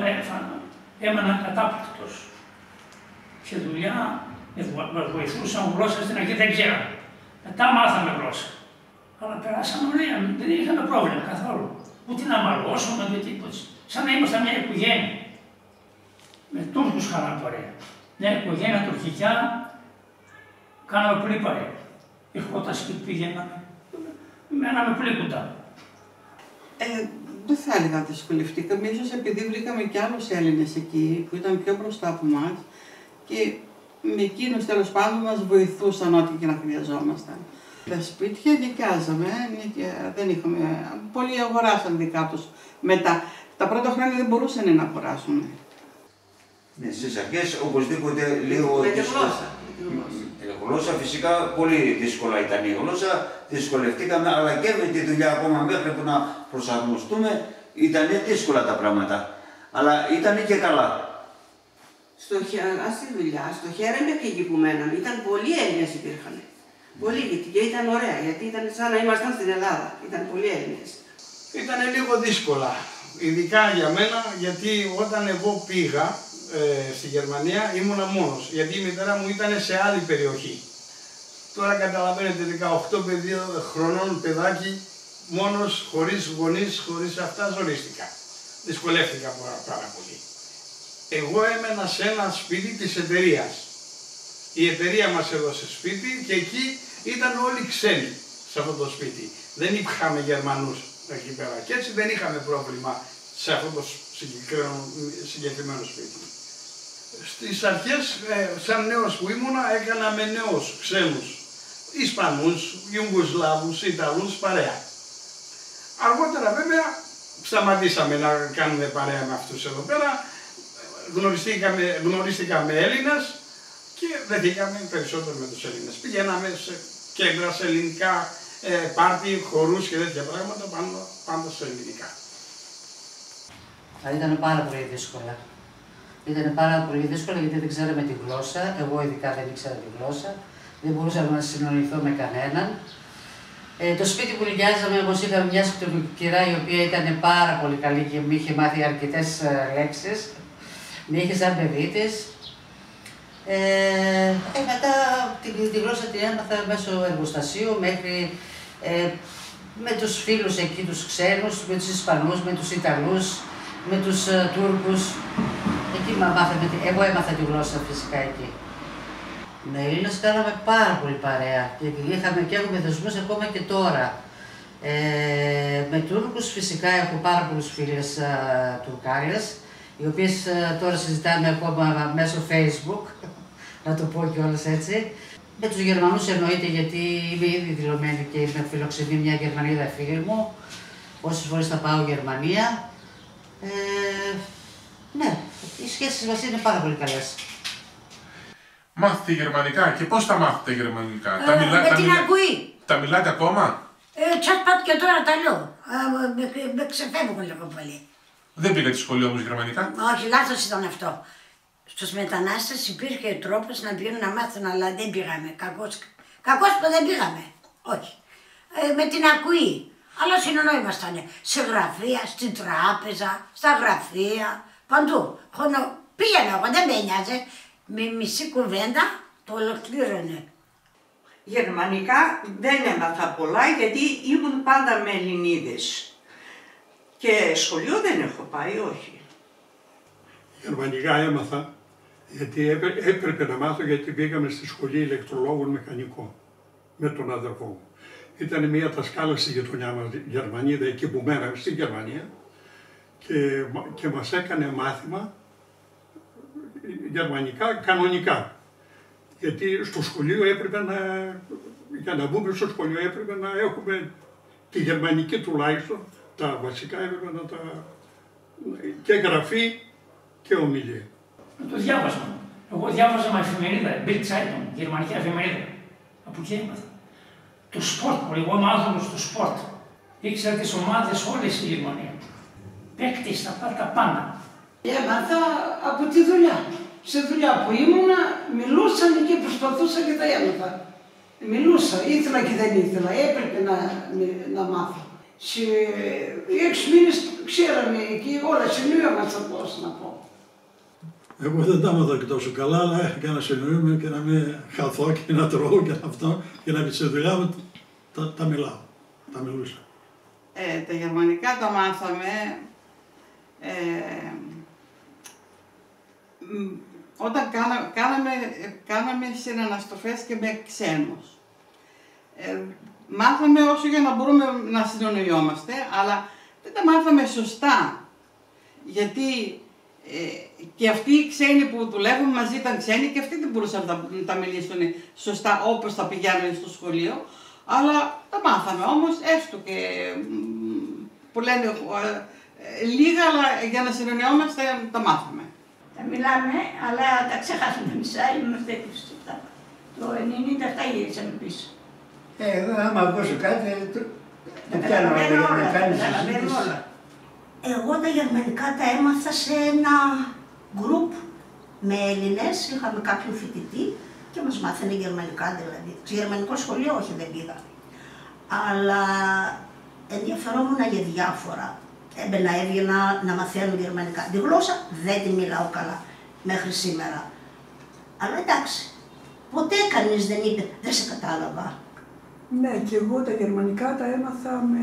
έμενα κατάπληκτος. Σε δουλειά μας βοηθούσαν γλώσσα στην αρχή, δεν ξέραμε. Μετά μάθαμε γλώσσα. Αλλά περάσαμε ωραία, δεν είχαμε πρόβλημα καθόλου. Ούτε να μαλώσουμε, ούτε τίποτα. Σαν να ήμασταν μια οικογένεια. Με Τούρκους κάναμε παρέα. Μια οικογένεια τουρκικά, κάναμε πολύ παρέα. Ερχόταν σπίτι, πηγαίναμε, μέναμε πολύ κοντά. Δεν θα έλεγα ότι δυσκολευτήκαμε, ίσως επειδή βρήκαμε και άλλους Έλληνες εκεί που ήταν πιο μπροστά από εμάς και με εκείνους τέλος πάντων μας βοηθούσαν ό,τι και να χρειαζόμασταν. Τα σπίτια νοικιάζαμε, δεν είχαμε, πολλοί αγοράσαν δικά τους μετά. Τα πρώτα χρόνια δεν μπορούσαν να αγοράσουν. Ναι, στις αρχές οπωσδήποτε λίγο δύσκολα. Η γλώσσα φυσικά πολύ δύσκολα ήταν η γλώσσα, δυσκολευτήκαμε, αλλά και με τη δουλειά ακόμα μέχρι που να προσαρμοστούμε ήταν δύσκολα τα πράγματα. Αλλά ήταν και καλά. Στη δουλειά, στο Χέρεμπε και εκεί που μέναμε, ήταν πολλοί Έλληνες υπήρχαν. Πολλοί, και ήταν ωραία, γιατί ήταν σαν να ήμασταν στην Ελλάδα. Ήταν πολλοί Έλληνες. Ήταν λίγο δύσκολα, ειδικά για μένα, γιατί όταν εγώ πήγα στη Γερμανία ήμουνα μόνος, γιατί η μητέρα μου ήταν σε άλλη περιοχή. Τώρα καταλαβαίνετε, 18 χρονών παιδάκι, μόνος, χωρίς γονείς, χωρίς αυτά, ζορίστηκα. Δυσκολεύτηκα πάρα πολύ. Εγώ έμενα σε ένα σπίτι της εταιρείας. Η εταιρεία μας έδωσε σπίτι και εκεί ήταν όλοι ξένοι σε αυτό το σπίτι. Δεν είχαμε Γερμανούς εκεί πέρα και έτσι δεν είχαμε πρόβλημα σε αυτό το συγκεκριμένο σπίτι. Στις αρχές, σαν νέος που ήμουνα, έκανα με νέους ξένους, Ισπανούς, Ιουγκοσλάβους, Ιταλούς, παρέα. Αργότερα βέβαια σταματήσαμε να κάνουμε παρέα με αυτούς εδώ πέρα, γνωριστήκα με Έλληνες και δεθήκαμε περισσότερο με τους Έλληνες. Πηγαίναμε σε κέντρα, σε ελληνικά πάρτι, χορούς και τέτοια πράγματα, πάντα σε ελληνικά. Ήταν πάρα πολύ δύσκολα. Ήταν πάρα πολύ δύσκολα γιατί δεν ξέραμε τη γλώσσα. Εγώ ειδικά δεν ήξερα τη γλώσσα. Δεν μπορούσαμε να συνονιθώ με κανέναν. Το σπίτι που νοικιάζαμε όμως είχαμε μια σκητοκυρά η οποία ήταν πάρα πολύ καλή και μου είχε μάθει αρκετές λέξεις. Με είχε σαν παιδί της. Μετά τη γλώσσα την έμαθα μέσω εργοστασίου μέχρι με τους φίλους εκεί, τους ξένους, με τους Ισπανούς, με τους Ιταλούς, με τους Τούρκους. Εκεί εγώ έμαθα τη γλώσσα φυσικά εκεί. Με Έλληνες κάναμε πάρα πολύ παρέα και έχουμε δεσμούς ακόμα και τώρα. Με Τούρκους φυσικά έχω πάρα πολλούς φίλες Τουρκάλες, οι οποίες τώρα συζητάμε ακόμα μέσω Facebook, να το πω κιόλας έτσι. Με τους Γερμανούς εννοείται, γιατί είμαι ήδη δηλωμένη και με φιλοξενεί μια Γερμανίδα φίλη μου. Όσες φορές θα πάω Γερμανία. Ναι, οι σχέσεις μας είναι πάρα πολύ καλές. Μάθετε γερμανικά και πώς τα μάθετε γερμανικά? Με την ακουή. Τα μιλάτε ακόμα? Τσαπάτ και τώρα τα λέω. Με ξεφεύγουν λίγο πολύ. Δεν πήγατε σχολείο όμως γερμανικά? Όχι, λάθος ήταν αυτό. Στους μετανάστες υπήρχε τρόπος να πηγαίνουν να μάθουν, αλλά δεν πήγαμε. Κακώς που δεν πήγαμε. Όχι. Με την ακουή. Αλλά συνεννοήμασταν σε γραφεία, στην τράπεζα, στα γραφεία, παντού. Πήγαινα εγώ, δεν με νοιάζε. Με μισή κουβέντα το ολοκλήρωνε. Γερμανικά δεν έμαθα πολλά γιατί ήμουν πάντα με Ελληνίδες. Και σχολείο δεν έχω πάει, όχι. Γερμανικά έμαθα γιατί έπρεπε να μάθω, γιατί πήγαμε στη σχολή ηλεκτρολόγων μηχανικό με τον αδερφό μου. Ήταν μια δασκάλα στη γειτονιά μας, Γερμανίδα, εκεί που μέναμε στη Γερμανία και μας έκανε μάθημα γερμανικά κανονικά. Γιατί στο σχολείο έπρεπε για να μπούμε στο σχολείο έπρεπε να έχουμε τη γερμανική τουλάχιστον, τα βασικά έπρεπε να τα... και γραφή και ομιλία. Το διάβασμα. Εγώ διάβαζα με εφημερίδα, Bild Zeitung, γερμανική εφημερίδα. Από εκεί έμαθα. Το σπορτ, εγώ είμαι άνθρωπος του σπορτ. Ήξερα τις ομάδες όλες στη Γερμανία. Παίκτες, τα πάντα. Έμαθα από τη δουλειά. Σε δουλειά που ήμουνα, μιλούσαν και προσπαθούσα και τα έμαθα. Μιλούσα, ήθελα και δεν ήθελα, έπρεπε να μάθω. Σε 6 μήνες ξέραμε εκεί όλα, συνειδητοποιήμασταν πώς να πω. Εγώ δεν τα έμαθα και τόσο καλά, αλλά για να συνειδητοποιούμε και να μην χαθώ και να τρώω και αυτό και να σε δουλειά μου τα μιλάω, τα μιλούσα. Τα γερμανικά τα μάθαμε όταν κάναμε συναναστροφές και με ξένους. Μάθαμε όσο για να μπορούμε να συνεννοιόμαστε, αλλά δεν τα μάθαμε σωστά. Γιατί και αυτοί οι ξένοι που δουλεύουν μαζί ήταν ξένοι και αυτοί δεν μπορούσαν να τα μιλήσουν σωστά όπως τα πηγαίνουν στο σχολείο. Αλλά τα μάθαμε όμως, έστω και που λένε λίγα, αλλά για να συνεννοιόμαστε τα μάθαμε. Τα μιλάμε, αλλά τα ξεχάσαμε μισά, είμαστε 27. Το 97 γύρισαμε πίσω. Εγώ άμα ακούσω κάτι, το πιάνω να κάνει συζήτηση. Εγώ τα γερμανικά τα έμαθα σε ένα γκρουπ με Έλληνες, είχαμε κάποιον φοιτητή και μας μάθανε γερμανικά δηλαδή. Σε γερμανικό σχολείο όχι, δεν πήγα. Αλλά ενδιαφερόμουν για διάφορα. Έμπαινα, έβγαινα να μαθαίνω γερμανικά. Τη γλώσσα δεν τη μιλάω καλά μέχρι σήμερα. Αλλά εντάξει, ποτέ κανείς δεν είπε, δεν σε κατάλαβα. Ναι, και εγώ τα γερμανικά τα έμαθα με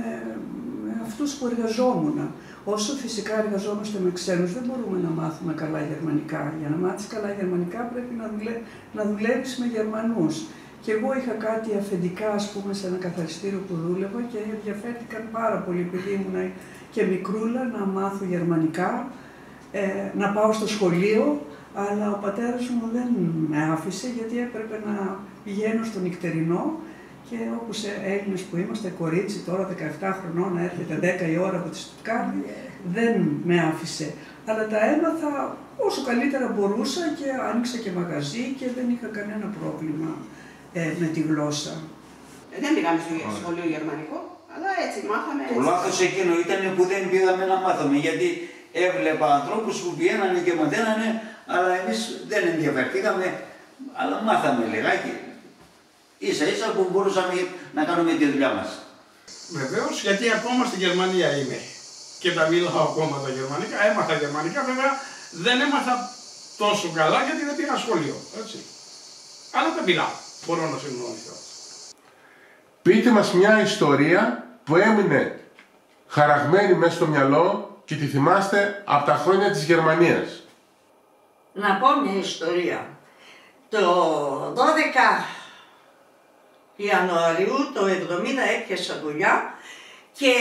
αυτούς που εργαζόμουν. Όσο φυσικά εργαζόμαστε με ξένους, δεν μπορούμε να μάθουμε καλά γερμανικά. Για να μάθεις καλά γερμανικά πρέπει να δουλεύεις με Γερμανούς. Και εγώ είχα κάτι αφεντικά, ας πούμε, σε ένα καθαριστήριο που δούλευα και ενδιαφέρθηκαν πάρα πολύ, επειδή ήμουν και μικρούλα, να μάθω γερμανικά, να πάω στο σχολείο, αλλά ο πατέρας μου δεν με άφησε, γιατί έπρεπε να πηγαίνω στο νυχτερινό και όπως Έλληνες που είμαστε, κορίτσι τώρα 17 χρονών, να έρχεται 10 η ώρα από τη Στουτγκάρδη, δεν με άφησε. Αλλά τα έμαθα όσο καλύτερα μπορούσα και άνοιξα και μαγαζί και δεν είχα κανένα πρόβλημα με τη γλώσσα. Δεν πήγαμε στο σχολείο γερμανικό, αλλά έτσι μάθαμε. Το λάθος εκείνο ήταν που δεν πήγαμε να μάθουμε, γιατί έβλεπα ανθρώπους που πηγαίνανε και μαθαίνανε, αλλά εμείς δεν ενδιαφερθήκαμε, αλλά μάθαμε λιγάκι. Ίσα ίσα που μπορούσαμε να κάνουμε τη δουλειά μας. Βεβαίως, γιατί ακόμα στη Γερμανία είμαι και τα μιλάω ακόμα τα γερμανικά. Έμαθα γερμανικά, βέβαια δεν έμαθα τόσο καλά γιατί δεν πήγα σχολείο, έτσι. Αλλά τα μιλάω, μπορώ να συνεννοηθώ. Πείτε μας μια ιστορία που έμεινε χαραγμένη μέσα στο μυαλό και τη θυμάστε από τα χρόνια της Γερμανίας. Να πω μια ιστορία. Το 12 Ιανουαρίου το 70 έπιασα δουλειά και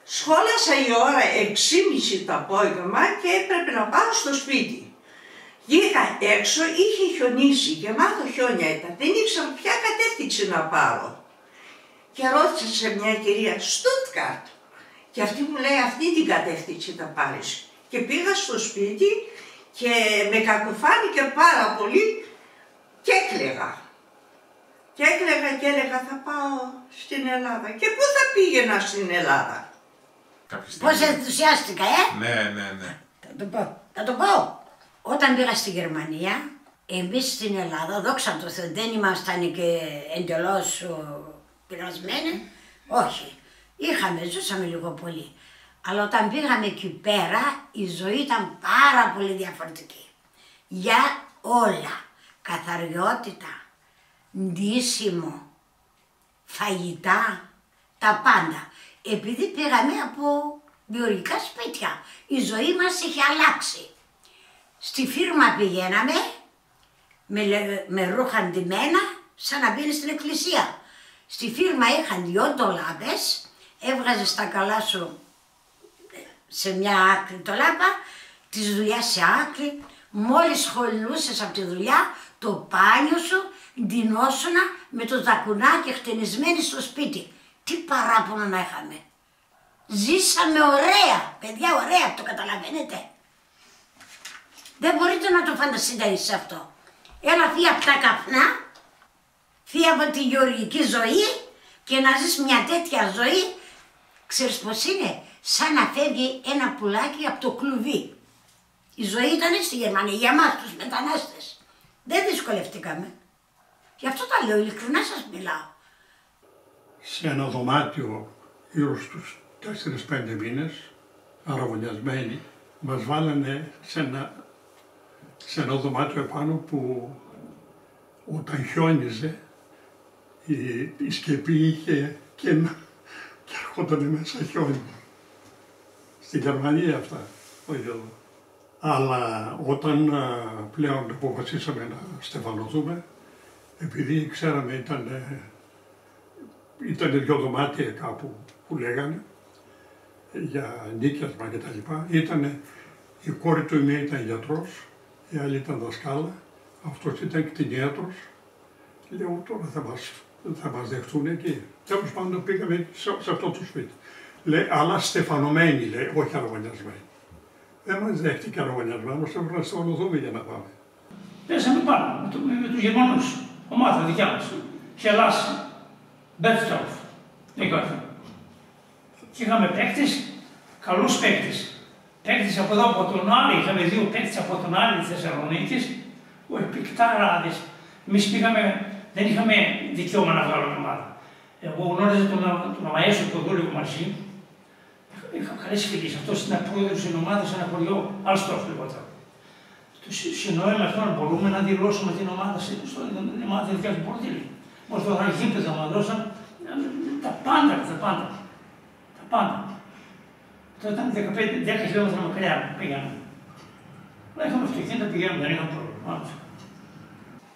σχόλασα η ώρα 6:30 το απόγευμα και έπρεπε να πάω στο σπίτι. Βγήκα έξω, είχε χιονίσει, γεμάτο χιόνια ήταν, δεν ήξερα ποια κατεύθυνση να πάρω. Και ρώτησα σε μια κυρία, Στούτγκαρτ, και αυτή μου λέει αυτή την κατεύθυνση θα πάρεις. Και πήγα στο σπίτι και με κακοφάνηκε πάρα πολύ και έκλαιγα. Και έκλαιγα και έλεγα θα πάω στην Ελλάδα. Και πού θα πήγαινα στην Ελλάδα. Πώς ενθουσιάστηκα, Ναι. Θα το πω. Όταν πήγα στη Γερμανία, εμείς στην Ελλάδα, δόξα τω Θεώ, δεν ήμασταν και εντελώς πειρασμένοι. Όχι. Ζούσαμε λίγο πολύ. Αλλά όταν πήγαμε εκεί πέρα, η ζωή ήταν πάρα πολύ διαφορετική. Για όλα. Καθαριότητα, ντύσιμο, φαγητά, τα πάντα. Επειδή πήγαμε από βιολογικά σπίτια, η ζωή μας είχε αλλάξει. Στη φίρμα πηγαίναμε με ρούχα ντυμένα σαν να μπαίνεις στην εκκλησία. Στη φίρμα είχαν 2 ντολάπες, έβγαζες τα καλά σου σε μια άκρη το λάπα, της δουλειάς σε άκρη, μόλις σχολούσες από τη δουλειά, το πάνιο σου ντυνόσουνα με το δακουνάκι χτενισμένοι στο σπίτι. Τι παράπονο να είχαμε. Ζήσαμε ωραία, παιδιά, ωραία, το καταλαβαίνετε. Δεν μπορείτε να το φανταστείτε εσείς αυτό. Έλα φύγει από τα καπνά, φύγει από τη γεωργική ζωή και να ζεις μια τέτοια ζωή, ξέρεις πως είναι, σαν να φεύγει ένα πουλάκι από το κλουβί. Η ζωή ήταν στη Γερμανία, για μας τους μετανάστες. Δεν δυσκολευτήκαμε. Γι' αυτό τα λέω, ειλικρινά σας μιλάω. Σε ένα δωμάτιο γύρω στους 4-5 μήνες, αραβωνιασμένοι, μας βάλανε σε ένα δωμάτιο επάνω που όταν χιόνιζε η σκεπή είχε κενά και έρχονταν μέσα χιόνι. Στη Γερμανία αυτά, όχι εδώ. Αλλά όταν πλέον αποφασίσαμε να στεφανωθούμε, επειδή ξέραμε ήταν 2 δωμάτια κάπου που λέγανε για νοίκιασμα και τα λοιπά. Η κόρη του η μία ήταν γιατρός, η άλλη ήταν δασκάλα, αυτός ήταν κτηνίατρος. Λέω τώρα θα μας δεχτούν εκεί. Τέλος πάντων πήγαμε σε αυτό το σπίτι. Λέει, αλλά στεφανωμένοι, λέει, όχι αραβωνιασμένοι. Δεν μας δέχτηκε αραβωνιασμένος, έπρεπε να στεφανωθούμε για να πάμε. Πέσαμε πάνω με τους Γερμανούς, ομάδα δικιά μας. Χελάς, Μπέτστορφ, και είχαμε παίκτες, καλούς παίκτες. Παίκτες από εδώ, από τον Άρη, είχαμε 2 παίκτες από τον Άρη της Θεσσαλονίκης, πικτάραδες. Εμείς πήγαμε, δεν είχαμε δικαίωμα να βγάλουμε ομάδα. Εγώ γνώριζα τον Αμαέσο που δούλευε μαζί. Είχα καλές φιλίες. Αυτός ήταν πρόεδρος στην ομάδα σε ένα χωριό, Αλστόφ λιγότερο. Του συνοέμε αυτόν, μπορούμε να δηλώσουμε την ομάδα στην ομάδα δικιά του Πορτήλη. Μας δώσαν γήπεδα, μας δώσαν τα πάντα. Τα πάντα. Τότε ήταν 10 χιλιόμετρα μακριά πήγαμε. Αλλά είχαμε αυτοκίνητα, πηγαίνουμε, δεν είχαμε πρόβλημα.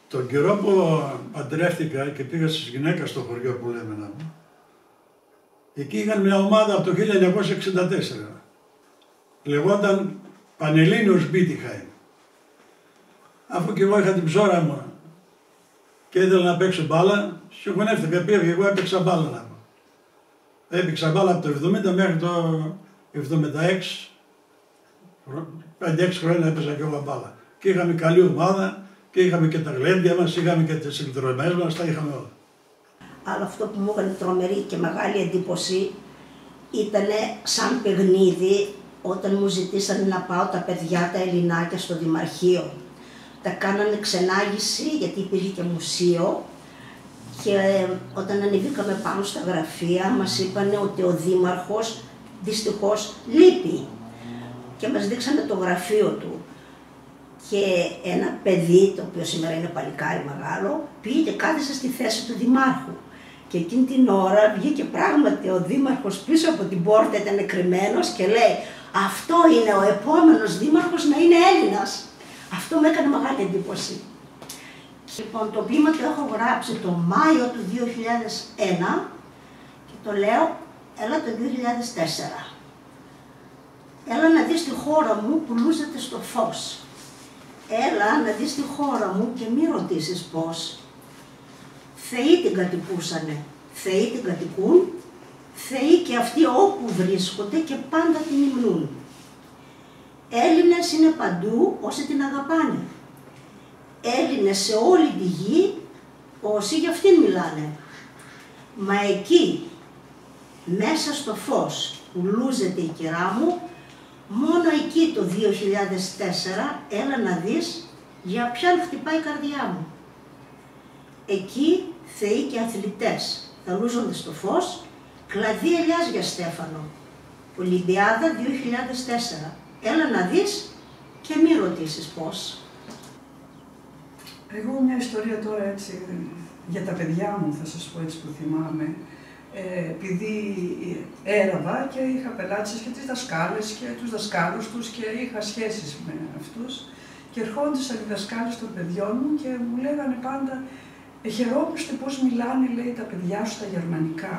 Τον καιρό που παντρεύτηκα και πήγα στις γυναίκες στο χωριό που λέμε να πω, εκεί είχαν μια ομάδα από το 1964. Λεγόταν Πανελλήνιος Μπίτιχαιμ. Αφού και εγώ είχα την ψώρα μου και ήθελα να παίξω μπάλα, συγχωνεύτηκα, πήγα και εγώ έπαιξα μπάλα να πω. Έπαιξα μπάλα από το 70 μέχρι το 76. 5-6 χρόνια έπαιζα και εγώ μπάλα. Και είχαμε καλή ομάδα και είχαμε και τα γλέντια μας, είχαμε και τις εκδρομές μας, τα είχαμε όλα. Αλλά αυτό που μου έκανε τρομερή και μεγάλη εντύπωση ήταν σαν παιχνίδι όταν μου ζητήσανε να πάω τα παιδιά, τα Ελληνάκια στο Δημαρχείο. Τα κάνανε ξενάγηση γιατί υπήρχε και μουσείο Και όταν ανεβήκαμε πάνω στα γραφεία μας είπανε ότι ο δήμαρχος δυστυχώς λείπει και μας δείξανε το γραφείο του. Και ένα παιδί, το οποίο σήμερα είναι παλικάρι μεγάλο, πήγε και κάθισε στη θέση του δημάρχου. Και εκείνη την ώρα βγήκε πράγματι ο δήμαρχος πίσω από την πόρτα, ήταν κρυμμένος και λέει «Αυτό είναι ο επόμενος δήμαρχος να είναι Έλληνας». Αυτό μου έκανε μεγάλη εντύπωση. Λοιπόν, το ποίημα το έχω γράψει το Μάιο του 2001 και το λέω έλα το 2004. Έλα να δεις τη χώρα μου που λούζεται στο φως. Έλα να δεις τη χώρα μου και μη ρωτήσεις πώς. Θεοί την κατοικούσανε, θεοί την κατοικούν, θεοί και αυτοί όπου βρίσκονται και πάντα την υμνούν. Έλληνες είναι παντού όσοι την αγαπάνε. Έλληνες σε όλη τη γη όσοι για αυτήν μιλάνε. Μα εκεί, μέσα στο φως που λούζεται η κυρά μου, μόνο εκεί το 2004 έλα να δεις για ποιον χτυπάει η καρδιά μου. Εκεί θεοί και αθλητές θα λούζονται στο φως, κλαδί ελιάς για Στέφανο. Ολυμπιάδα 2004. Έλα να δεις και μη ρωτήσεις πώς. Εγώ μια ιστορία τώρα έτσι για τα παιδιά μου θα σας πω έτσι που θυμάμαι. Επειδή έραβα και είχα πελάτησες και τις δασκάλες και τους δασκάλους τους και είχα σχέσεις με αυτούς και ερχόντουσαν οι δασκάλες των παιδιών μου και μου λέγανε πάντα «Χαιρόμαστε πώς μιλάνε, λέει, τα παιδιά σου τα γερμανικά».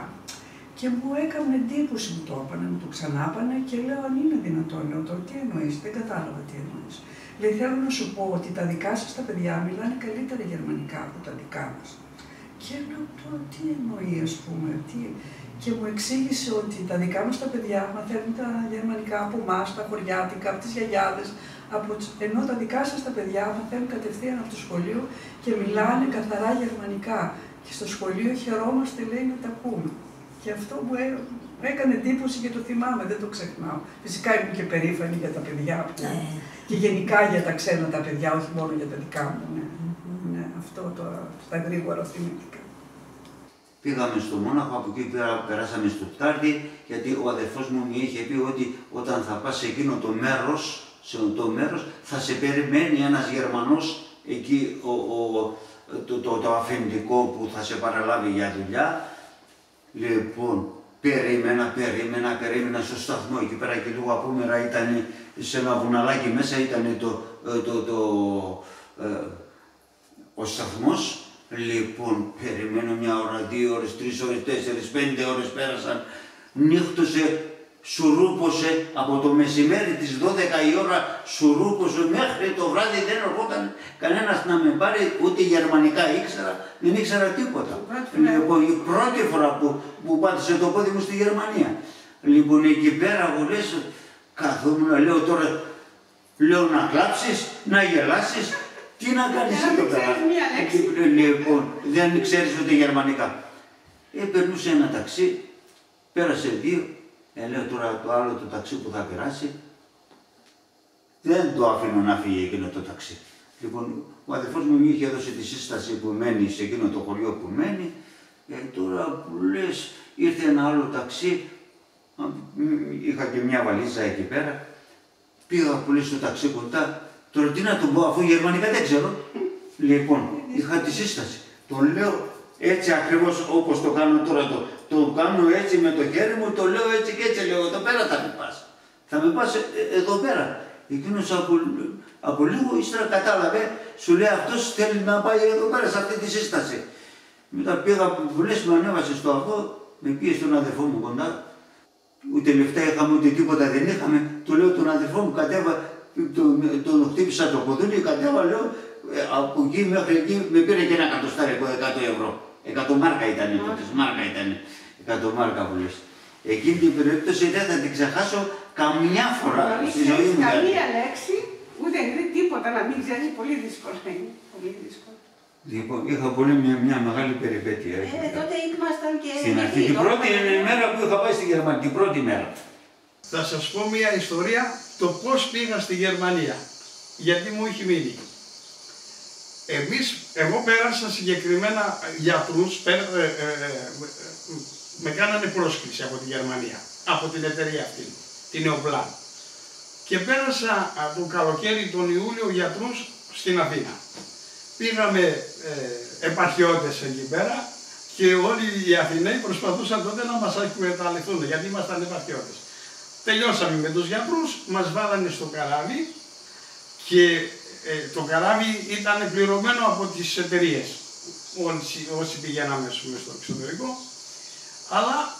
Και μου έκανε εντύπωση, μου το έπανε, μου το ξανάπανε και λέω αν είναι δυνατόν, λέω τώρα τι εννοείς, δεν κατάλαβα τι εννοείς. Λέει θέλω να σου πω ότι τα δικά σας τα παιδιά μιλάνε καλύτερα γερμανικά από τα δικά μας. Και λέω τώρα τι εννοεί ας πούμε, τι... Και μου εξήγησε ότι τα δικά μας τα παιδιά μαθαίνουν τα γερμανικά από εμάς, τα χωριάτικα, από τις γιαγιάδες, ενώ τα δικά σας τα παιδιά μαθαίνουν κατευθείαν από το σχολείο και μιλάνε καθαρά γερμανικά. Και στο σχολείο χαιρόμαστε, λέει, να τα πούμε. Και αυτό μου έκανε εντύπωση και το θυμάμαι, δεν το ξεχνάω. Φυσικά ήμουν και περήφανη για τα παιδιά που... και γενικά για τα ξένα τα παιδιά, όχι μόνο για τα δικά μου. Ναι, αυτό τώρα στα γρήγορα θυμήθηκα. Πήγαμε στο Μόναχο, από εκεί περάσαμε στο Πτάρτι, γιατί ο αδερφός μου μου είχε πει ότι όταν θα πας σε εκείνο το μέρος, θα σε περιμένει ένας Γερμανός εκεί το αφεντικό που θα σε παραλάβει για δουλειά. Λοιπόν, περίμενα στο σταθμό, εκεί πέρα και λίγο απόμερα ήταν σε ένα βουναλάκι μέσα, ήταν ο σταθμός. Λοιπόν, περιμένω μια ώρα, 2 ώρες, 3 ώρες, 4, 5 ώρες πέρασαν, νύχτωσε, σουρούπωσε από το μεσημέρι της 12 η ώρα, σουρούπωσε μέχρι το βράδυ, δεν ερχόταν κανένας να με πάρει, ούτε γερμανικά ήξερα, δεν ήξερα τίποτα. Λοιπόν, η πρώτη φορά που πάτησε το πόδι μου στη Γερμανία. Λοιπόν, εκεί πέρα εγώ λες, καθόμουν, λέω τώρα, λέω να κλάψεις, να γελάσεις, τι να κάνεις εδώ πέρα. Λοιπόν, δεν ξέρεις ούτε γερμανικά. Περνούσε ένα ταξί, πέρασε 2, λέω τώρα το άλλο το ταξί που θα περάσει, δεν το αφήνω να φύγει εκείνο το ταξί. Λοιπόν, ο αδερφός μου είχε έδωσε τη σύσταση που μένει σε εκείνο το χωριό που μένει, τώρα που λες ήρθε ένα άλλο ταξί, είχα και μια βαλίζα εκεί πέρα, πήγα που λες στο ταξί κοντά, τώρα τι να τον πω αφού γερμανικά δεν ξέρω. Λοιπόν, είχα τη σύσταση, τον λέω έτσι ακριβώς όπως το κάνω τώρα, το κάνω έτσι με το χέρι μου, το λέω έτσι και έτσι, λέω εδώ πέρα θα με πας. Θα με πας εδώ πέρα. Εκείνος από λίγο ύστερα κατάλαβε, σου λέει αυτός θέλει να πάει εδώ πέρα σε αυτή τη σύσταση. Μετά πήγα που λες με ανέβασε στο αγώ, με πήγε στον αδερφό μου κοντά, ούτε λεφτά είχαμε ούτε τίποτα δεν είχαμε, του λέω τον αδερφό μου κατέβα, τον χτύπησα το ποδούλι, κατέβα λέω, από εκεί μέχρι εκεί με πήρε και ένα εκατοστάρικο 100 ευρώ. 100 μάρκα ήταν τότε, μάρκα ήταν, 100 μάρκα που λες. Εκείνη την περίπτωση δεν θα την ξεχάσω καμιά φορά στη ζωή μου. Καμία λέξη, ούτε τίποτα να μην ξέρεις, πολύ δύσκολο είναι. Πολύ δύσκολο. Λοιπόν, είχα πολύ μια μεγάλη περιπέτεια. Τότε ήμασταν και... Στην αρχή, την πρώτη μέρα που είχα πάει στη Γερμανία, την πρώτη μέρα. Θα σας πω μια ιστορία το πώς πήγα στη Γερμανία, γιατί μου έχει μείνει. Εγώ πέρασα συγκεκριμένα γιατρούς, με κάνανε πρόσκληση από τη Γερμανία, από την εταιρεία αυτή, την Neoplan. Και πέρασα το καλοκαίρι, τον Ιούλιο, γιατρούς στην Αθήνα. Πήγαμε επαρχιώτες εκεί πέρα και όλοι οι Αθηναίοι προσπαθούσαν τότε να μας εκμεταλλευτούν, γιατί ήμασταν επαρχιώτες. Τελειώσαμε με τους γιατρούς, μας βάλανε στο καράβι και το καράβι ήταν πληρωμένο από τις εταιρείες, όσοι πηγαίναμε στο εξωτερικό, αλλά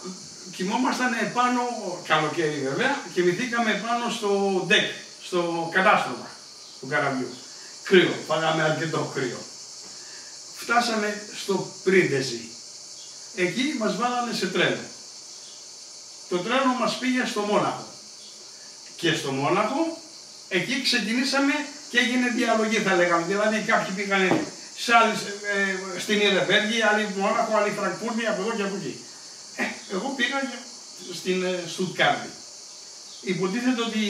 κοιμόμασταν επάνω, καλοκαίρι βέβαια, κοιμηθήκαμε πάνω στο deck, στο κατάστρωμα του καραβιού. Κρύο, πάγαμε αρκετό κρύο. Φτάσαμε στο Πρίντεζι. Εκεί μας βάλανε σε τρένο. Το τρένο μας πήγε στο Μόναχο. Και στο Μόναχο, εκεί ξεκινήσαμε και έγινε διαλογή, θα λέγαμε. Δηλαδή κάποιοι πήγανε στην Ιρεβέργη, άλλοι Μόναχο, άλλοι Φραγκφούρτη, από εδώ και από εκεί. Εγώ πήγα στην Στουτγκάρδη. Υποτίθεται ότι,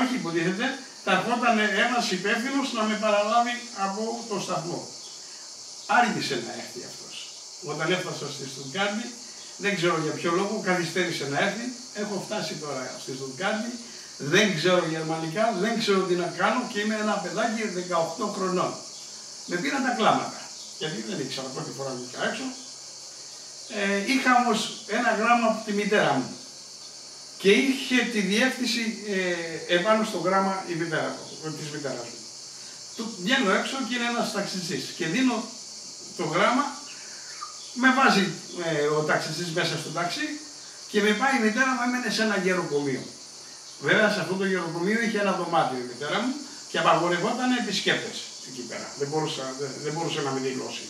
όχι υποτίθεται, θα ερχόταν ένας υπεύθυνος να με παραλάβει από το σταθμό. Άργησε να έρθει αυτός. Όταν έφτασα στη Στουτγκάρδη, δεν ξέρω για ποιο λόγο, καθυστέρησε να έρθει. Έχω φτάσει τώρα στη Στουτγκάρδη, δεν ξέρω γερμανικά, δεν ξέρω τι να κάνω και είμαι ένα παιδάκι 18 χρονών. Με πήραν τα κλάματα, γιατί δεν ήξερα πρώτη φορά βγήκα έξω. Είχα όμως ένα γράμμα από τη μητέρα μου και είχε τη διεύθυνση επάνω στο γράμμα της μητέρας μου. Βγαίνω έξω και είναι ένας ταξιτζής και δίνω το γράμμα, με βάζει ο ταξιτζής μέσα στο ταξί και με πάει η μητέρα μου, έμενε σε ένα γεροκομείο. Βέβαια σε αυτό το γεροκομείο είχε ένα δωμάτιο η μητέρα μου και απαγορευόταν επισκέπτες εκεί πέρα. Δεν μπορούσε να με δηλώσει.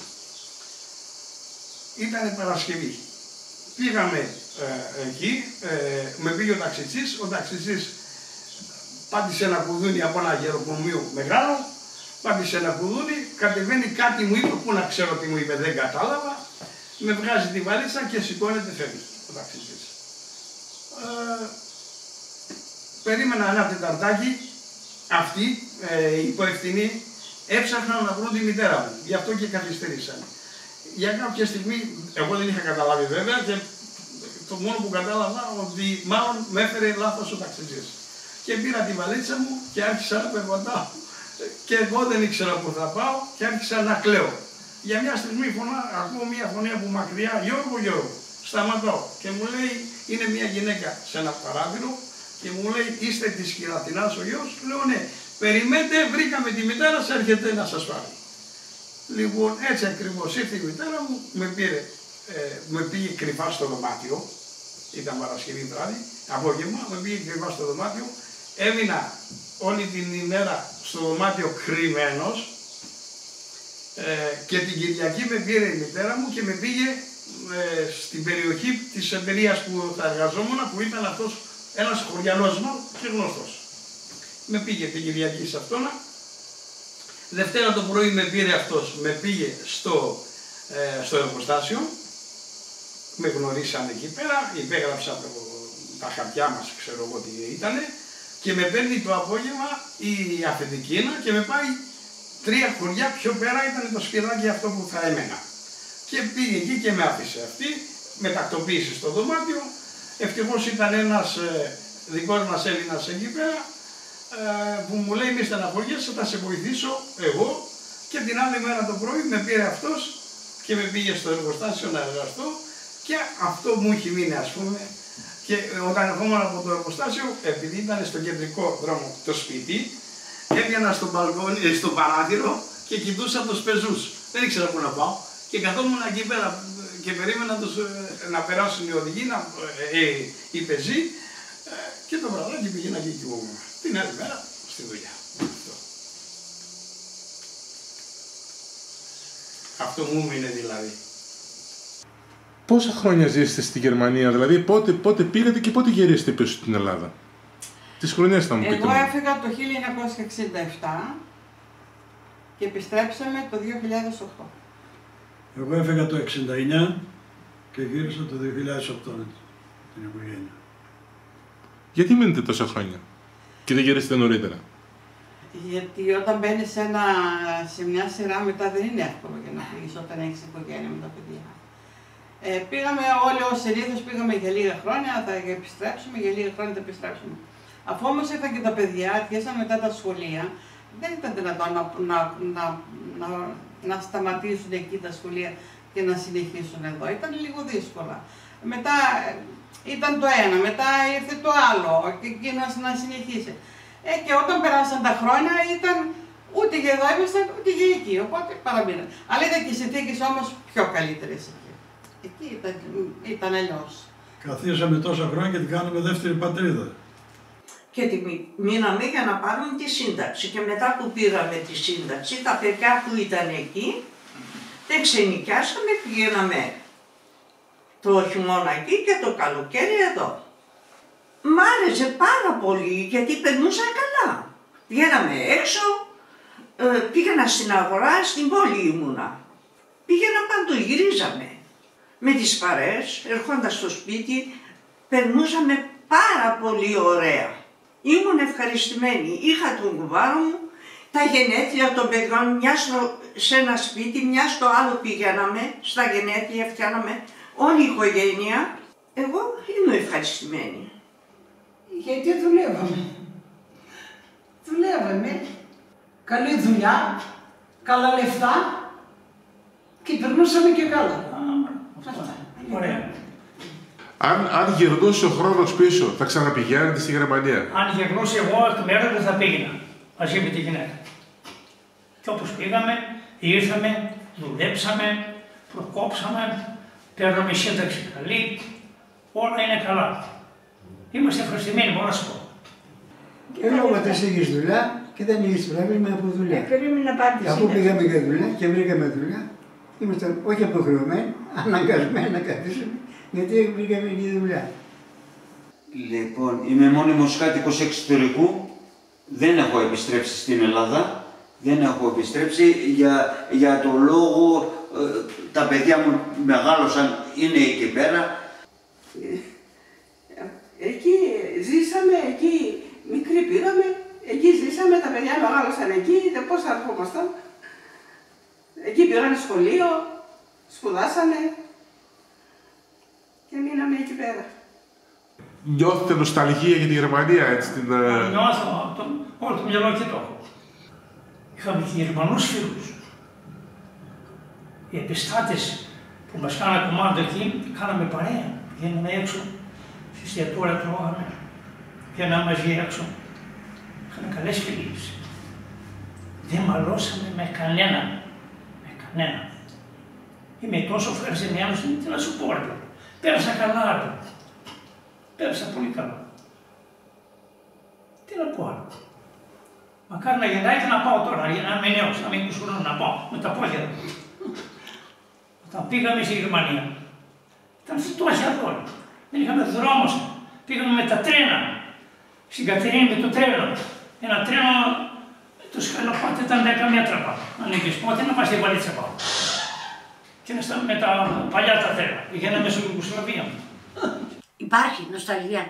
Ήτανε Παρασκευή. Πήγαμε εκεί, με πήγε ο ταξιτζής. Ο ταξιτζής πάτησε ένα κουδούνι από ένα γεροκομείο μεγάλο, πάτησε ένα κουδούνι, κατεβαίνει, κάτι μου είπε, πού να ξέρω τι μου είπε, δεν κατάλαβα. Με βγάζει τη βαλίτσα και σηκώνεται, φεύγει ο ταξιτζής. Περίμενα ένα τεταρτάκι, αυτοί οι υπεύθυνοι έψαχναν να βρουν τη μητέρα μου, γι' αυτό και καθυστερήσαν. Για κάποια στιγμή, εγώ δεν είχα καταλάβει βέβαια και το μόνο που κατάλαβα ότι μάλλον με έφερε λάθος ο ταξιτζής. Και πήρα τη βαλίτσα μου και άρχισα να περπατάω και εγώ δεν ήξερα που θα πάω και άρχισα να κλαίω. Για μια στιγμή ακούω μια φωνή από μακριά, Γιώργο, σταματάω και μου λέει, είναι μια γυναίκα σε ένα παράθυρο και μου λέει, είστε της Χειρατινάς ο γιος? Λέω ναι, περιμένετε, βρήκαμε τη μητέρα σας, έρχεται να σας πάρει. Λοιπόν, έτσι ακριβώς ήρθε η μητέρα μου, με πήγε κρυφά στο δωμάτιο, ήταν Παρασκευή βράδυ, απόγευμα, με πήγε κρυφά στο δωμάτιο, έμεινα όλη την ημέρα στο δωμάτιο κρυμμένος και την Κυριακή με πήρε η μητέρα μου και με πήγε στην περιοχή της εταιρείας που θα εργαζόμουν, που ήταν αυτός ένας χωριανός μου και γνωστός. Με πήγε την Κυριακή σε αυτόνα. Δευτέρα το πρωί με πήρε αυτός, με πήγε στο εργοστάσιο, με γνωρίσανε εκεί πέρα, υπέγραψα τα χαρτιά μας, ξέρω εγώ τι ήτανε, και με παίρνει το απόγευμα η αφεντικίνα και με πάει 3 χωριά πιο πέρα, ήταν το σπιτάκι αυτό που θα έμενα. Και πήγε εκεί και με άφησε αυτή, με τακτοποίησε στο δωμάτιο, ευτυχώς ήταν ένας δικός μας Έλληνας εκεί πέρα, που μου λέει μη στεναχωριέσαι, θα σε βοηθήσω εγώ, και την άλλη μέρα το πρωί με πήρε αυτός και με πήγε στο εργοστάσιο να εργαστώ και αυτό μου έχει μείνει, ας πούμε. Και όταν ερχόμουν από το εργοστάσιο, επειδή ήταν στο κεντρικό δρόμο το σπίτι, έβγαινα στο παράθυρο και κοιτούσα τους πεζούς. Δεν ήξερα πού να πάω και καθόμουν εκεί πέρα και περίμενα να περάσουν οι οδηγοί, οι πεζοί, και το βραδάκι πήγαινα και κοιμόμουν. Την άλλη μέρα στη δουλειά. Αυτό μου μείνε δηλαδή. Πόσα χρόνια ζήσετε στη Γερμανία, δηλαδή πότε πήγατε και πότε γυρίσετε πίσω στην Ελλάδα? Τις χρονιές θα μου πείτε. Εγώ έφυγα το 1967 και επιστρέψαμε το 2008. Εγώ έφυγα το 1969 και γύρισα το 2008 με την οικογένεια. Γιατί μείνετε τόσα χρόνια και δεν γυρίσετε νωρίτερα? Γιατί όταν μπαίνει σε μια σειρά μετά δεν είναι εύκολο για να φύγεις όταν έχεις οικογένεια με τα παιδιά. Πήγαμε όλοι ως συνήθως, πήγαμε για λίγα χρόνια, θα επιστρέψουμε, για λίγα χρόνια θα επιστρέψουμε. Αφού όμως ήρθαν και τα παιδιά, αρχίσαν μετά τα σχολεία, δεν ήταν δυνατόν να σταματήσουν εκεί τα σχολεία και να συνεχίσουν εδώ. Ήταν λίγο δύσκολα. Μετά ήταν το ένα, μετά ήρθε το άλλο και εκεί να συνεχίσει. Και όταν περάσαν τα χρόνια ήταν ούτε για εδώ ήμασταν, ούτε για εκεί, οπότε παραμείναν. Αλλά ήταν και οι συνθήκες όμως πιο καλύτερες εκεί. Εκεί ήταν αλλιώς. Καθίσαμε τόσα χρόνια και την κάνουμε δεύτερη πατρίδα. Και μείναμε για να πάρουν τη σύνταξη. Και μετά που πήραμε τη σύνταξη, τα παιδιά που ήταν εκεί, δεν ξενοικιάσαμε, πηγαίναμε το χειμώνα εκεί και το καλοκαίρι εδώ. Μ' άρεσε πάρα πολύ γιατί περνούσα καλά. Βγαίναμε έξω, πήγαινα στην αγορά, στην πόλη ήμουνα. Πήγαινα παντού, γυρίζαμε. Με τις παρέες, ερχόντας στο σπίτι, περνούσαμε πάρα πολύ ωραία. Ήμουν ευχαριστημένη. Είχα τον κουβάρο μου, τα γενέθλια των παιδιών, μια σε ένα σπίτι, μια στο άλλο πηγαίναμε, στα γενέθλια φτιάναμε όλη η οικογένεια. Εγώ ήμουν ευχαριστημένη. Γιατί δουλεύαμε. Δουλεύαμε. Καλή δουλειά, καλά λεφτά και περνούσαμε και καλά. Αυτά. Ωραία. Αν γυρνούσε ο χρόνος πίσω, θα ξαναπηγαίνετε στη Γερμανία? Αν γυρνούσε εγώ εκ μέρους μου θα πήγαινα μαζί με τη γυναίκα. Και όπως πήγαμε, ήρθαμε, δουλέψαμε, προκόψαμε, παίρναμε σύνταξη καλή, όλα είναι καλά. Είμαστε ευχαριστημένοι, μπορώ να σου πω. Και λόγω της είχες δουλειά και δεν είχες πρόβλημα από δουλειά. Περίμενε να πάρει τη Αφού σύνταξη. πήγαμε για δουλειά και βρήκαμε δουλειά, ήμασταν όχι αποχρεωμένοι, αναγκασμένοι να καθίσουμε, γιατί βρήκαμε για δουλειά. Λοιπόν, είμαι μόνιμος κάτοικος εξωτερικού, δεν έχω επιστρέψει στην Ελλάδα, δεν έχω επιστρέψει για το λόγο τα παιδιά μου μεγάλωσαν, είναι εκεί πέρα. Εκεί ζήσαμε, εκεί μικροί πήγαμε, εκεί ζήσαμε, τα παιδιά μεγάλωσαν εκεί, πώς αρχόμασταν. Εκεί πήγανε σχολείο, σπουδάσανε και μείναμε εκεί πέρα. Νιώθετε νοσταλγία για τη Γερμανία, έτσι την... Νιώθω, όλο το μυαλό και το έχω. Είχαμε και Γερμανούς φίλους. Οι επιστάτες που μας κάνανε κομμάτι εκεί, κάναμε παρέα. Βγαίναμε έξω, στη εστιατόρια τρώγαμε, βγαίναμε μαζί έξω. Είχαμε καλές φιλίες. Δεν μαλώσαμε με κανέναν. Με κανέναν. Είμαι τόσο ευχαριστημένος, τι να σου πω, ρε. Πέρασα καλά, ρε. Πέρασα πολύ καλά. Τι να πω άλλο. Μακάρι να γυρνάει και να πάω τώρα, για να είμαι νέος, να μην χρόνο να πάω με τα πόδια. Όταν πήγαμε στη Γερμανία, ήταν φτώχεια εδώ. Δεν είχαμε δρόμος. Πήγαμε με τα τρένα. Στην Κατερίνη με το τρένο. Ένα τρένο, το σκαλοπάτι ήταν 10 μέτρα πάνω. Ανήκεις πότε να πας στην βαλίτσα πάνω. Και με τα παλιά τα τρένα. Πηγαίναμε στην Ιουγκοσλαβία. Υπάρχει νοσταλγία.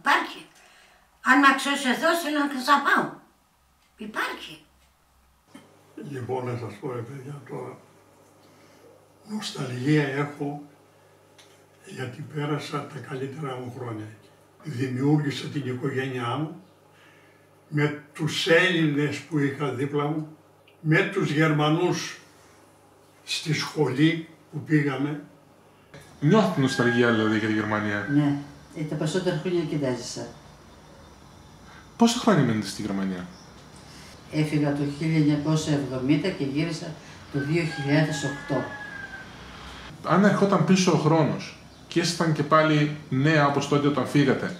Υπάρχει. Αν με αξιώσει εδώ, θέλω να ξαναπάω. Υπάρχει. Λοιπόν, να σας πω, παιδιά, τώρα, νοσταλγία έχω γιατί πέρασα τα καλύτερα μου χρόνια εκεί. Δημιούργησα την οικογένειά μου με τους Έλληνες που είχα δίπλα μου, με τους Γερμανούς στη σχολή που πήγαμε. Νιώθετε νοσταλγία, δηλαδή, για τη Γερμανία? Ναι, τα περισσότερα χρόνια εκεί τα ζήσα. Πόσα χρόνια μένετε στη Γερμανία? Έφυγα το 1970 και γύρισα το 2008. Αν ερχόταν πίσω ο χρόνος και ήσασταν και πάλι νέα όπως τότε όταν φύγατε,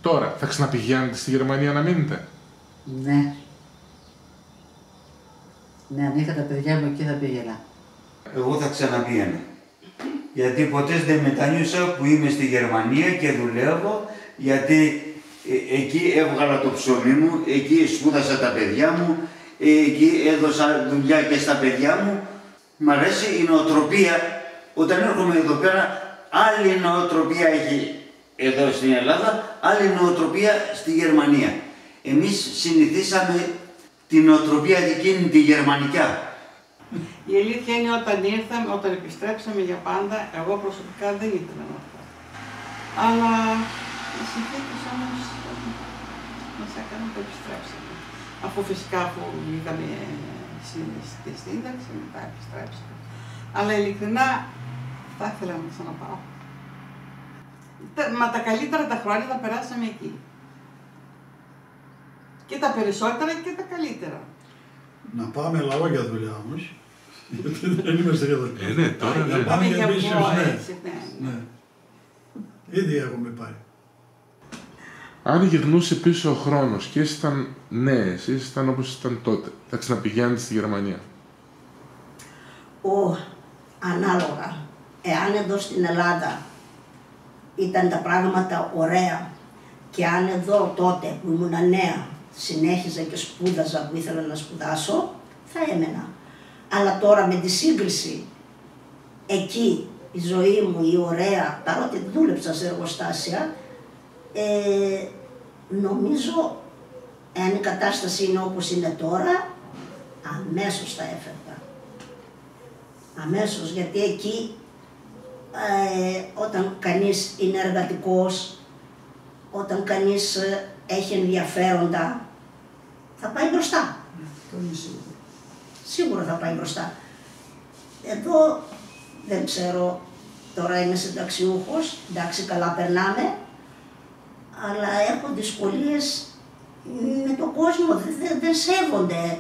τώρα θα ξαναπηγαίνετε στη Γερμανία να μείνετε? Ναι. Ναι, αν είχα τα παιδιά μου εκεί θα πήγαινα. Εγώ θα ξαναπήγαινα. Γιατί ποτέ δεν μετάνιωσα που είμαι στη Γερμανία και δουλεύω, γιατί εκεί έβγαλα το ψωμί μου, εκεί σπούδασα τα παιδιά μου, εκεί έδωσα δουλειά και στα παιδιά μου. Μ' αρέσει η νοοτροπία. Όταν έρχομαι εδώ πέρα, άλλη νοοτροπία έχει εδώ στην Ελλάδα, άλλη νοοτροπία στη Γερμανία. Εμείς συνηθίσαμε την οτροπία εκείνη τη γερμανικά. Η αλήθεια είναι όταν επιστρέψαμε για πάντα, εγώ προσωπικά δεν ήθελα να πω. Αλλά οι συνθήκες όμως μας έκαναν που επιστρέψαμε. Αφού φυσικά βγήκαμε στη σύνταξη, μετά επιστρέψαμε. Αλλά ειλικρινά θα ήθελα να ξαναπάω. Μα τα καλύτερα τα χρόνια τα περάσαμε εκεί. Και τα περισσότερα και τα καλύτερα. Να πάμε λαό για δουλειά όμως. Γιατί δεν είμαστε για δουλειά. Ναι, τώρα να πάμε για business, ναι. Ήδη έχουμε πάει. Αν γυρνούσε πίσω ο χρόνος και ήσασταν νέες, ήσασταν όπως ήταν τότε, θα ξαναπηγαίνετε στη Γερμανία? Ανάλογα. Εάν εδώ στην Ελλάδα ήταν τα πράγματα ωραία και αν εδώ τότε που ήμουν νέα συνέχιζα και σπούδαζα που ήθελα να σπουδάσω, θα έμενα. Αλλά τώρα με τη σύγκριση, εκεί η ζωή μου, η ωραία, παρότι δούλεψα σε εργοστάσια, νομίζω, εάν η κατάσταση είναι όπως είναι τώρα, αμέσως θα έφευγα. Αμέσως, γιατί εκεί όταν κανείς είναι εργατικός, όταν κανείς έχει ενδιαφέροντα, θα πάει μπροστά. Σίγουρα θα πάει μπροστά. Εδώ δεν ξέρω, τώρα είμαι συνταξιούχος, εντάξει καλά περνάμε, αλλά έχω δυσκολίες με τον κόσμο, δεν σέβονται.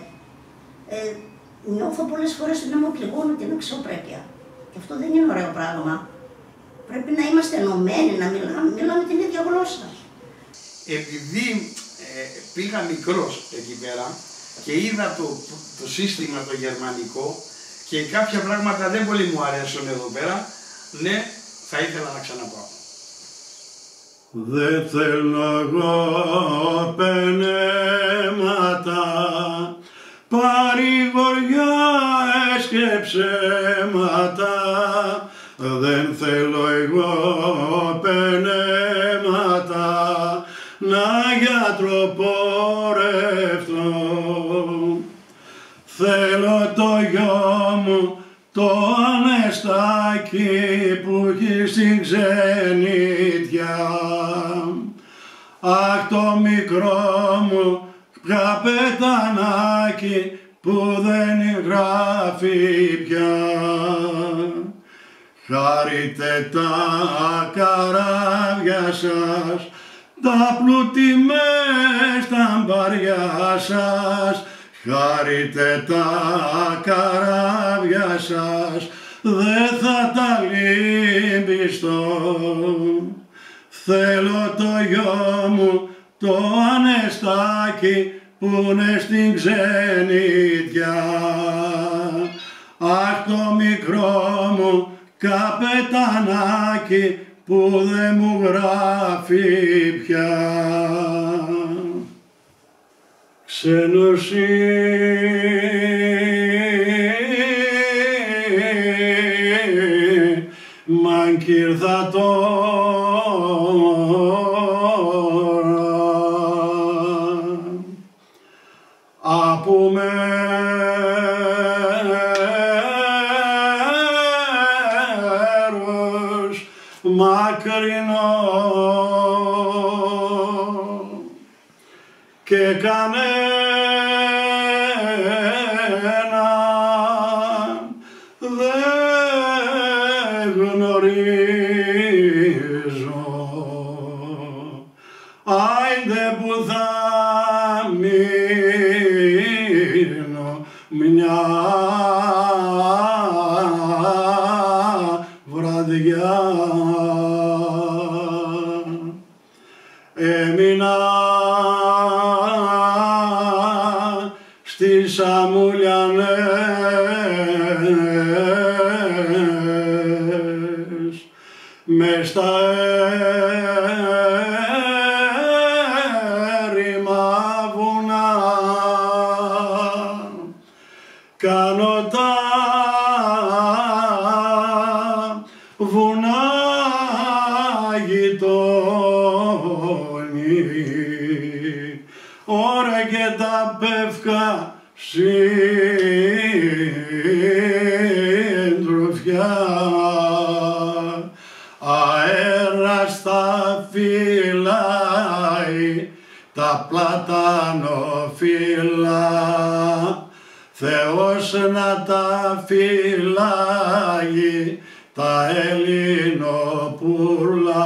Νιώθω πολλές φορές ότι να μου πληγώνω την αξιοπρέπεια. Και αυτό δεν είναι ωραίο πράγμα. Πρέπει να είμαστε ενωμένοι, να μιλάμε την ίδια γλώσσα. Επειδή πήγα μικρός εκεί πέρα και είδα το σύστημα το γερμανικό και κάποια πράγματα δεν πολύ μου αρέσουν εδώ πέρα, ναι, θα ήθελα να ξαναπάω. Δεν θέλω εγώ πενέματα, παρηγοριά και ψέματα. Δεν θέλω εγώ πενέματα, να γιατροπορευτώ. Θέλω το γιο μου το Ανεστάκι που έχει στην ξενιτιά. Αχ, το μικρό μου καπετανάκι που δεν γράφει πια. Χαρείτε τα καράβια σας, τα πλούτη μες τα μπαριά σας. Χαρείτε τα καράβια σας, δεν θα τα λύμπιστώ. Θέλω το γιο μου το Ανεστάκι που είναι στην ξενιτιά. Αχ, το μικρό μου καπετανάκι που δεν μου γράφει πια. Ξένος μαν κι ήρθα τώρα από μέρος μακρινό και κανένα δεν γνωρίζω. Άιντε που θα μείνω μια βραδιά. Έμεινα στις Αμουλιανές μες στα έρημα βουνά. Κάνω τα βουνά γειτόνι, ώρα και τα πεύκα συντροφιά, αέρας τα φυλάει, τα πλατανοφύλλα, Θεός να τα φυλάει, τα ελληνοπούλα.